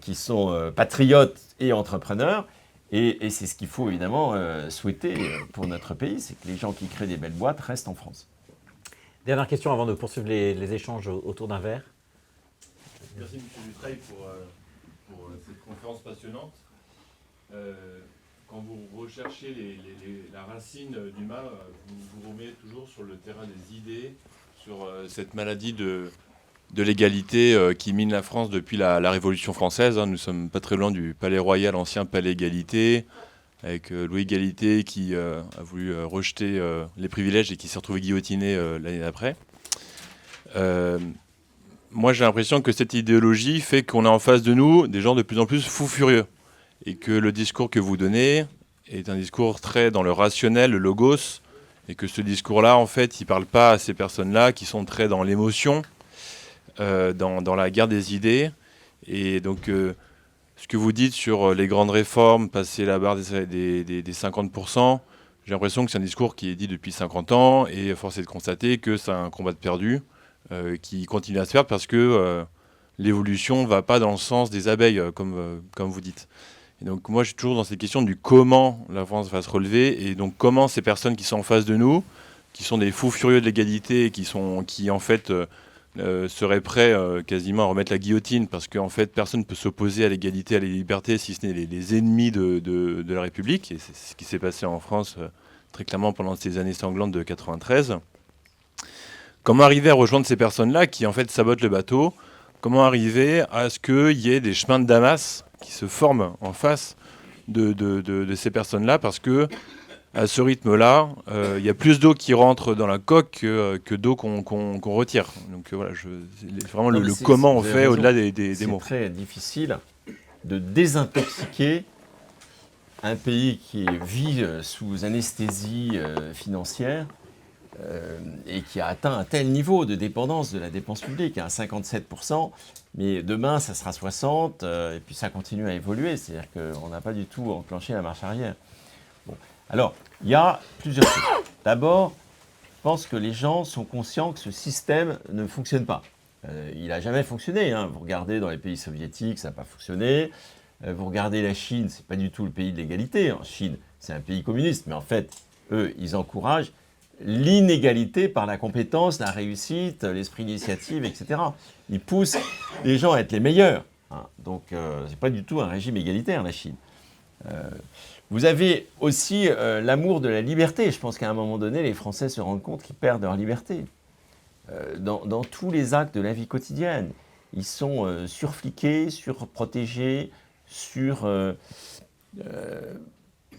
qui sont patriotes et entrepreneurs, et c'est ce qu'il faut évidemment souhaiter pour notre pays, c'est que les gens qui créent des belles boîtes restent en France. Dernière question avant de poursuivre les échanges autour d'un verre. Merci M. Dutreil pour cette conférence passionnante. Quand vous recherchez la racine du mal, vous vous remettez toujours sur le terrain des idées, sur cette maladie de l'égalité qui mine la France depuis la Révolution française. Nous ne sommes pas très loin du palais royal, ancien palais égalité, avec Louis Égalité qui a voulu rejeter les privilèges et qui s'est retrouvé guillotiné l'année d'après. Moi, j'ai l'impression que cette idéologie fait qu'on a en face de nous des gens de plus en plus fous furieux. Et que le discours que vous donnez est un discours très dans le rationnel, le logos, et que ce discours-là, en fait, il ne parle pas à ces personnes-là qui sont très dans l'émotion, dans la guerre des idées. Et donc, ce que vous dites sur les grandes réformes, passer la barre des 50%, j'ai l'impression que c'est un discours qui est dit depuis 50 ans, et force est de constater que c'est un combat de perdu, qui continue à se faire parce que l'évolution ne va pas dans le sens des abeilles, comme vous dites. Et donc moi, je suis toujours dans cette question du comment la France va se relever, et donc comment ces personnes qui sont en face de nous, qui sont des fous furieux de l'égalité, qui en fait seraient prêts quasiment à remettre la guillotine, parce qu'en fait personne ne peut s'opposer à l'égalité, à la liberté, si ce n'est les ennemis de la République, et c'est ce qui s'est passé en France très clairement pendant ces années sanglantes de 93. Comment arriver à rejoindre ces personnes-là qui en fait sabotent le bateau? Comment arriver à ce qu'il y ait des chemins de Damas qui se forment en face de ces personnes-là, parce que à ce rythme-là, il y a plus d'eau qui rentre dans la coque que d'eau qu'on retire. Donc voilà, c'est vraiment le comment on fait au-delà des mots. C'est très difficile de désintoxiquer un pays qui vit sous anesthésie financière et qui a atteint un tel niveau de dépendance de la dépense publique, à 57%, mais demain ça sera 60%, et puis ça continue à évoluer, c'est-à-dire qu'on n'a pas du tout enclenché la marche arrière. Bon. Alors, il y a plusieurs choses. D'abord, je pense que les gens sont conscients que ce système ne fonctionne pas. Il n'a jamais fonctionné. Vous regardez dans les pays soviétiques, ça n'a pas fonctionné. Vous regardez la Chine, ce n'est pas du tout le pays de l'égalité. En Chine, c'est un pays communiste, mais en fait, eux, ils encouragent l'inégalité par la compétence, la réussite, l'esprit d'initiative, etc. Ils poussent les gens à être les meilleurs. Donc, ce n'est pas du tout un régime égalitaire, la Chine. Vous avez aussi l'amour de la liberté. Je pense qu'à un moment donné, les Français se rendent compte qu'ils perdent leur liberté. Dans tous les actes de la vie quotidienne, ils sont surfliqués, surprotégés,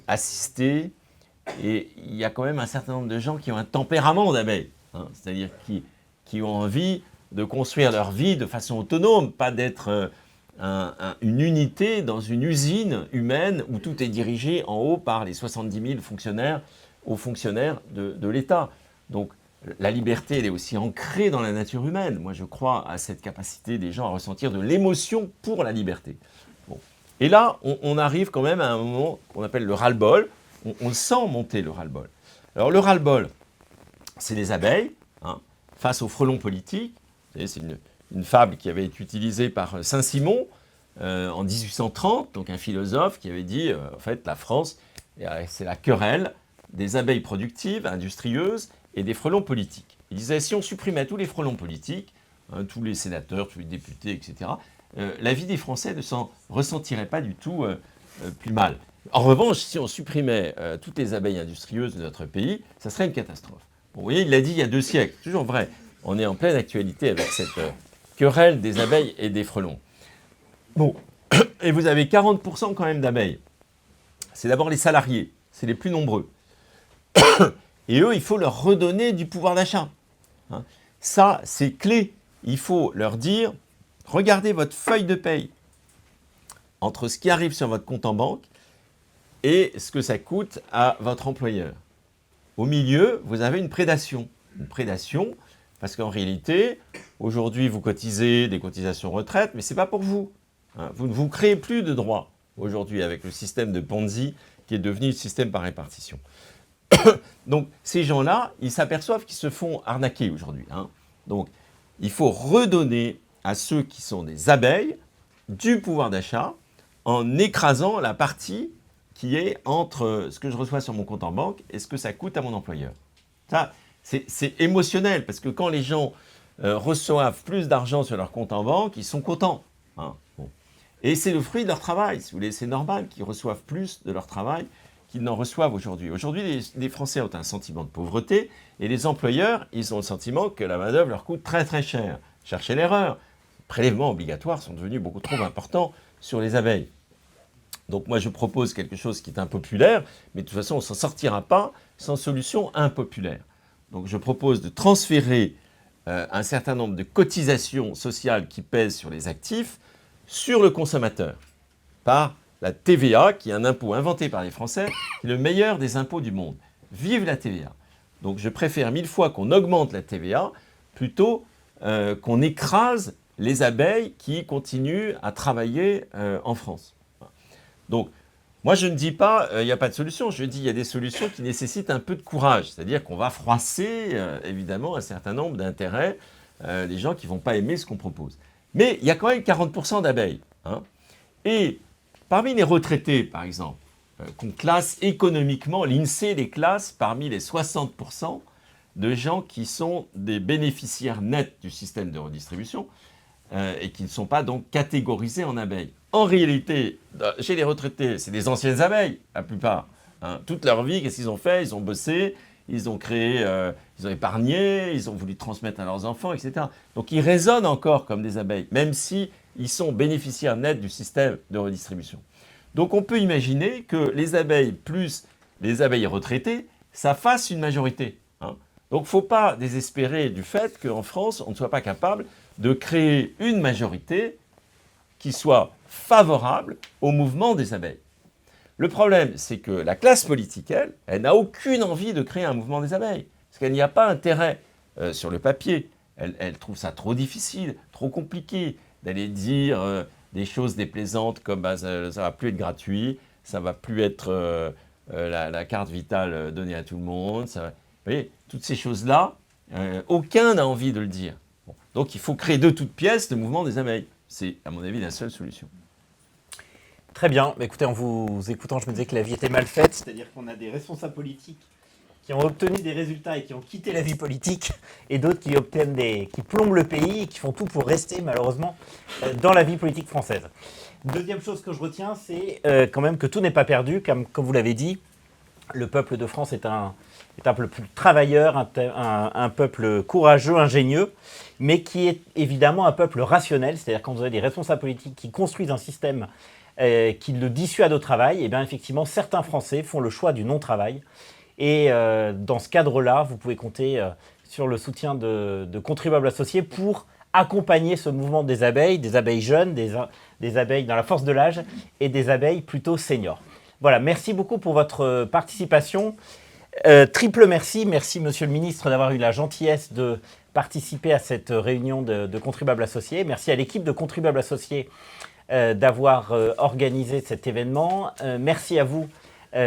assistés. Et il y a quand même un certain nombre de gens qui ont un tempérament d'abeille, c'est-à-dire qui ont envie de construire leur vie de façon autonome, pas d'être une unité dans une usine humaine où tout est dirigé en haut par les 70 000 fonctionnaires, hauts fonctionnaires de l'État. Donc la liberté, elle est aussi ancrée dans la nature humaine. Moi, je crois à cette capacité des gens à ressentir de l'émotion pour la liberté. Bon. Et là, on arrive quand même à un moment qu'on appelle le ras-le-bol. On sent monter le ras-le-bol. Alors le ras-le-bol, c'est les abeilles face aux frelons politiques. Vous savez, c'est une fable qui avait été utilisée par Saint-Simon en 1830, donc un philosophe qui avait dit, en fait, la France, c'est la querelle des abeilles productives, industrieuses, et des frelons politiques. Il disait, si on supprimait tous les frelons politiques, tous les sénateurs, tous les députés, etc., la vie des Français ne s'en ressentirait pas du tout plus mal. En revanche, si on supprimait toutes les abeilles industrieuses de notre pays, ça serait une catastrophe. Bon, vous voyez, il l'a dit il y a 2 siècles, toujours vrai. On est en pleine actualité avec cette querelle des abeilles et des frelons. Bon, et vous avez 40% quand même d'abeilles. C'est d'abord les salariés, c'est les plus nombreux. Et eux, il faut leur redonner du pouvoir d'achat. Ça, c'est clé. Il faut leur dire, regardez votre feuille de paye entre ce qui arrive sur votre compte en banque et ce que ça coûte à votre employeur. Au milieu, vous avez une prédation. Une prédation, parce qu'en réalité, aujourd'hui, vous cotisez des cotisations retraite, mais ce n'est pas pour vous. Vous ne vous créez plus de droits aujourd'hui avec le système de Ponzi qui est devenu le système par répartition. Donc, ces gens-là, ils s'aperçoivent qu'ils se font arnaquer aujourd'hui. Donc, il faut redonner à ceux qui sont des abeilles du pouvoir d'achat en écrasant la partie qui est entre ce que je reçois sur mon compte en banque et ce que ça coûte à mon employeur. Ça, c'est émotionnel, parce que quand les gens reçoivent plus d'argent sur leur compte en banque, ils sont contents. Bon. Et c'est le fruit de leur travail, si vous voulez. C'est normal qu'ils reçoivent plus de leur travail qu'ils n'en reçoivent aujourd'hui. Aujourd'hui, les Français ont un sentiment de pauvreté et les employeurs, ils ont le sentiment que la main-d'œuvre leur coûte très très cher. Cherchez l'erreur. Les prélèvements obligatoires sont devenus beaucoup trop importants sur les abeilles. Donc moi, je propose quelque chose qui est impopulaire, mais de toute façon, on ne s'en sortira pas sans solution impopulaire. Donc je propose de transférer un certain nombre de cotisations sociales qui pèsent sur les actifs sur le consommateur par la TVA, qui est un impôt inventé par les Français, qui est le meilleur des impôts du monde. Vive la TVA! Donc je préfère 1000 fois qu'on augmente la TVA plutôt qu'on écrase les abeilles qui continuent à travailler en France. Donc, moi je ne dis pas il n'y a pas de solution, je dis il y a des solutions qui nécessitent un peu de courage. C'est-à-dire qu'on va froisser évidemment un certain nombre d'intérêts, les gens qui ne vont pas aimer ce qu'on propose. Mais il y a quand même 40% d'abeilles. Hein. Et parmi les retraités, par exemple, qu'on classe économiquement, l'INSEE les classe parmi les 60% de gens qui sont des bénéficiaires nets du système de redistribution et qui ne sont pas donc catégorisés en abeilles. En réalité, chez les retraités, c'est des anciennes abeilles, la plupart. Hein. Toute leur vie, qu'est-ce qu'ils ont fait? Ils ont bossé, ils ont créé, ils ont épargné, ils ont voulu transmettre à leurs enfants, etc. Donc ils résonnent encore comme des abeilles, même si ils sont bénéficiaires nets du système de redistribution. Donc on peut imaginer que les abeilles plus les abeilles retraitées, ça fasse une majorité. Hein. Donc il ne faut pas désespérer du fait qu'en France, on ne soit pas capable de créer une majorité qui soit favorable au mouvement des abeilles. Le problème, c'est que la classe politique, elle n'a aucune envie de créer un mouvement des abeilles, parce qu'elle n'y a pas intérêt sur le papier. Elle trouve ça trop difficile, trop compliqué d'aller dire des choses déplaisantes comme ça ne va plus être gratuit, ça ne va plus être la carte vitale donnée à tout le monde. Ça va... Vous voyez, toutes ces choses-là, aucun n'a envie de le dire. Bon. Donc il faut créer de toutes pièces le mouvement des abeilles. C'est, à mon avis, la seule solution. Très bien. Écoutez, en vous écoutant, je me disais que la vie était mal faite, c'est-à-dire qu'on a des responsables politiques qui ont obtenu des résultats et qui ont quitté la vie politique, et d'autres qui qui plombent le pays et qui font tout pour rester, malheureusement, dans la vie politique française. Deuxième chose que je retiens, c'est quand même que tout n'est pas perdu, comme vous l'avez dit. Le peuple de France est un peuple plus travailleur, un peuple courageux, ingénieux, mais qui est évidemment un peuple rationnel, c'est-à-dire quand vous avez des responsables politiques qui construisent un système qui le dissuade au travail, et bien effectivement, certains Français font le choix du non-travail. Et dans ce cadre-là, vous pouvez compter sur le soutien de contribuables associés pour accompagner ce mouvement des abeilles jeunes, des abeilles dans la force de l'âge et des abeilles plutôt seniors. Voilà, merci beaucoup pour votre participation. Triple merci. Merci, Monsieur le Ministre, d'avoir eu la gentillesse de participer à cette réunion de contribuables associés. Merci à l'équipe de contribuables associés d'avoir organisé cet événement. Merci à vous,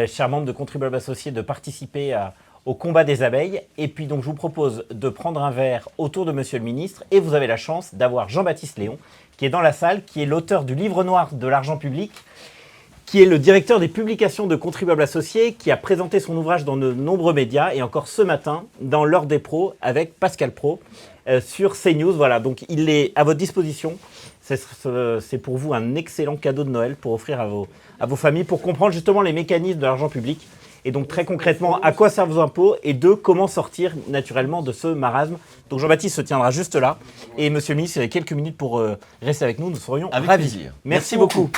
chers membres de contribuables associés, de participer au combat des abeilles. Et puis donc je vous propose de prendre un verre autour de Monsieur le Ministre. Et vous avez la chance d'avoir Jean-Baptiste Léon, qui est dans la salle, qui est l'auteur du livre noir de l'argent public, qui est le directeur des publications de contribuables associés, qui a présenté son ouvrage dans de nombreux médias, et encore ce matin, dans l'heure des pros, avec Pascal Pro, sur CNews. Voilà, donc il est à votre disposition. C'est pour vous un excellent cadeau de Noël pour offrir à vos familles, pour comprendre justement les mécanismes de l'argent public, et donc très concrètement, à quoi servent vos impôts, et comment sortir naturellement de ce marasme. Donc Jean-Baptiste se tiendra juste là, et Monsieur le Ministre, il y a quelques minutes pour rester avec nous, nous serions ravis. Avec plaisir. Merci beaucoup.